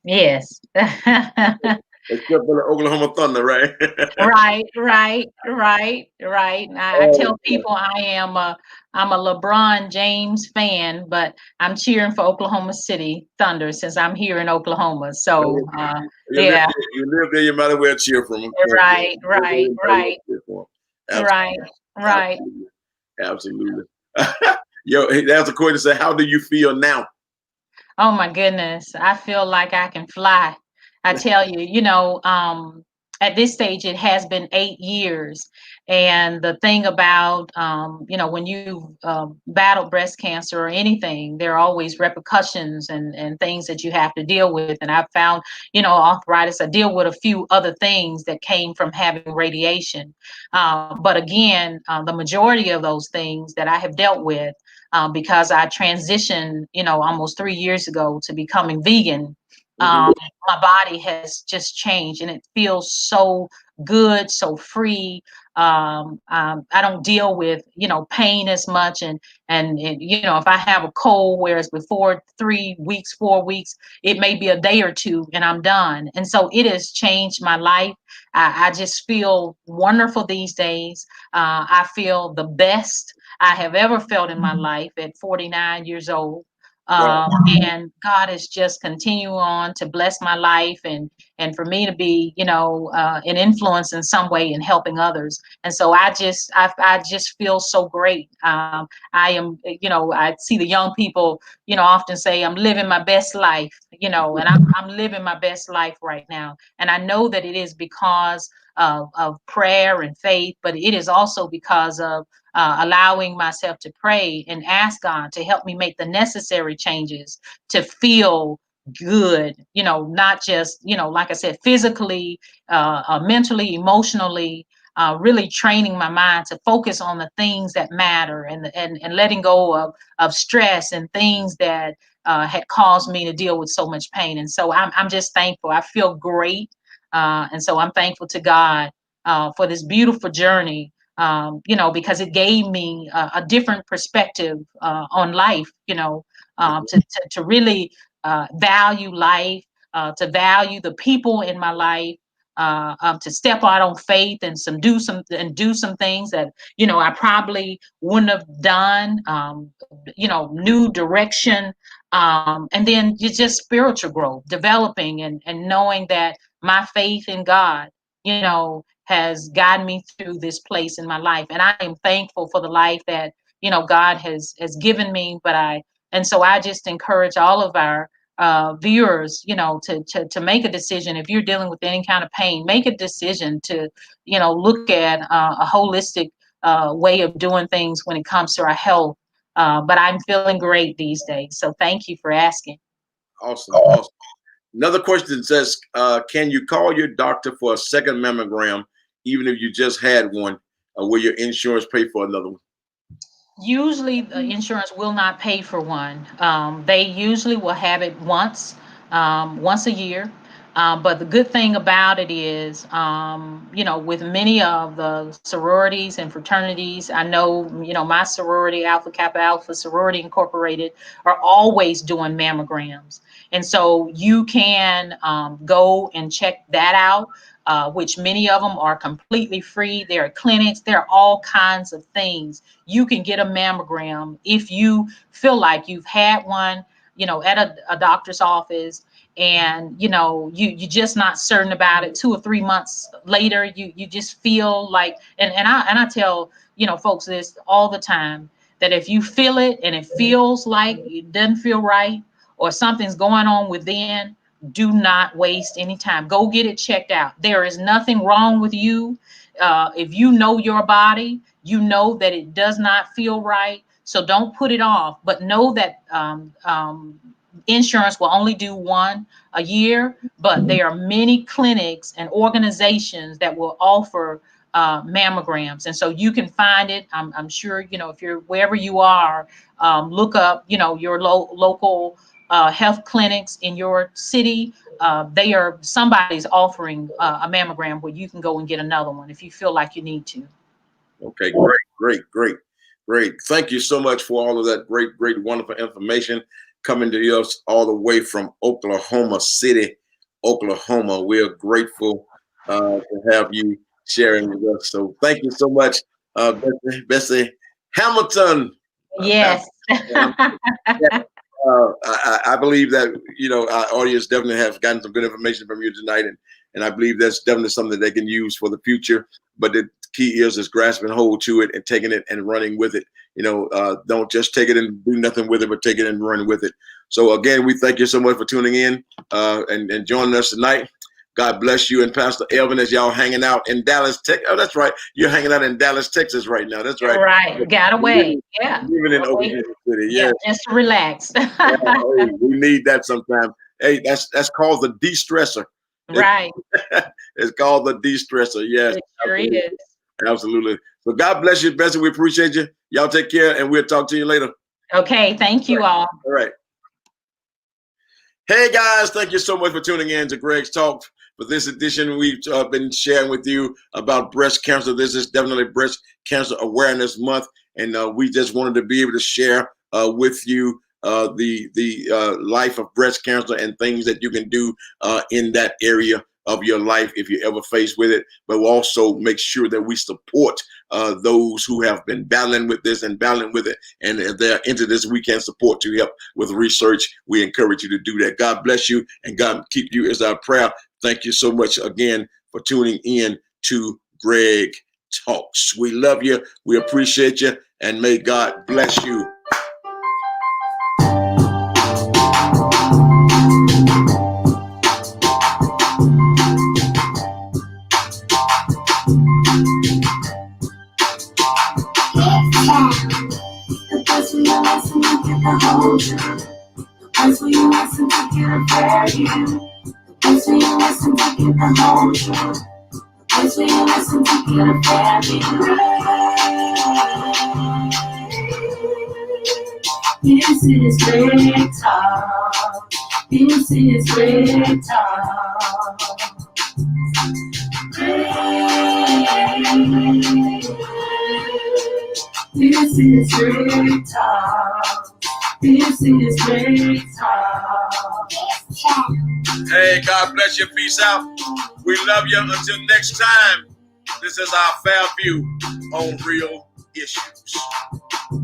Yes. Except for the Oklahoma Thunder, right? Right. I tell people I'm a LeBron James fan, but I'm cheering for Oklahoma City Thunder since I'm here in Oklahoma. So yeah. You live there, you might as well cheer for them. Right. Absolutely. Yo, that's a question. Say, how do you feel now? Oh my goodness, I feel like I can fly. I tell you, at this stage, it has been 8 years. And the thing about, when you battle breast cancer or anything, there are always repercussions and things that you have to deal with. And I've found, arthritis, I deal with a few other things that came from having radiation. But again, the majority of those things that I have dealt with because I transitioned, almost 3 years ago to becoming vegan. Mhm. My body has just changed and it feels so good, so free. I don't deal with, pain as much. And if I have a cold, whereas before 3 weeks, 4 weeks, it may be a day or two and I'm done. And so it has changed my life. I just feel wonderful these days. I feel the best I have ever felt in my life at 49 years old. Wow. And God has just continued on to bless my life and for me to be, an influence in some way in helping others. And so I just feel so great. I am, I see the young people, often say I'm living my best life, and I'm living my best life right now. And I know that it is because of prayer and faith, but it is also because of allowing myself to pray and ask God to help me make the necessary changes to feel good, not just, like I said, physically, mentally, emotionally, really training my mind to focus on the things that matter and letting go of stress and things that had caused me to deal with so much pain. And so I'm just thankful. I feel great. And so I'm thankful to God for this beautiful journey, because it gave me a different perspective on life, to really value life, to value the people in my life, to step out on faith and do some things that I probably wouldn't have done. New direction, and then just spiritual growth, developing and knowing that my faith in God, has gotten me through this place in my life, and I am thankful for the life that God has given me. And so I just encourage all of our viewers, to make a decision. If you're dealing with any kind of pain, make a decision to, look at a holistic way of doing things when it comes to our health. But I'm feeling great these days. So thank you for asking. Awesome. Awesome. Another question says, can you call your doctor for a second mammogram, even if you just had one? Will your insurance pay for another one? Usually, the insurance will not pay for one. They usually will have it once a year. But the good thing about it is, with many of the sororities and fraternities, I know, my sorority, Alpha Kappa Alpha Sorority Incorporated, are always doing mammograms. And so you can go and check that out, which many of them are completely free. There are clinics, there are all kinds of things. You can get a mammogram if you feel like you've had one, at a doctor's office, and you just not certain about it. 2 or 3 months later, you just feel like, and I tell folks this all the time, that if you feel it and it feels like it doesn't feel right or something's going on within, do not waste any time. Go get it checked out. There is nothing wrong with you. If you know your body, you know that it does not feel right. So don't put it off, but know that insurance will only do one a year, but there are many clinics and organizations that will offer mammograms. And so you can find it. I'm sure, if you're wherever you are, look up, your local health clinics in your city. Somebody's offering a mammogram where you can go and get another one if you feel like you need to. Okay, great, great, great, great. Thank you so much for all of that great, great, wonderful information coming to us all the way from Oklahoma City, Oklahoma. We're grateful to have you sharing with us. So thank you so much, Bessie Hamilton. Yes. I believe that our audience definitely have gotten some good information from you tonight, and I believe that's definitely something that they can use for the future. But the key is grasping hold to it and taking it and running with it. Don't just take it and do nothing with it, but take it and run with it. So again, we thank you so much for tuning in and joining us tonight. God bless you and Pastor Elvin as y'all hanging out in Dallas, Texas. Oh, that's right. You're hanging out in Dallas, Texas right now. That's right. Right. Got away. Yeah. Living in Oklahoma City. Yeah. Just relax. Yeah, hey, we need that sometimes. Hey, that's called the de-stressor. Right. It's called the de-stressor. Yes. It sure is. Absolutely. So God bless you, Bessie. We appreciate you. Y'all take care, and we'll talk to you later. Okay, thank you all. All right. Hey guys, thank you so much for tuning in to Greg's Talk. For this edition, we've been sharing with you about breast cancer. This is definitely Breast Cancer Awareness Month, and we just wanted to be able to share with you the life of breast cancer and things that you can do in that area of your life if you're ever faced with it. But we'll also make sure that we support those who have been battling with this and battling with it, and if they're into this, we can support to help with research. We encourage you to do that. God bless you, and God keep you is our prayer. Thank you so much again for tuning in to Greg Talks. We love you. We appreciate you, and may God bless you. The place where you listen to get the whole truth. The place where you listen to get a fair view. The place where you listen to get the whole truth. The place where you listen to get a fair view. This is Greg Talk. This is Greg Talk. This is Greg Talk. This is Greg Talk. Hey, God bless you. Peace out. We love you. Until next time, this is our fair view on real issues.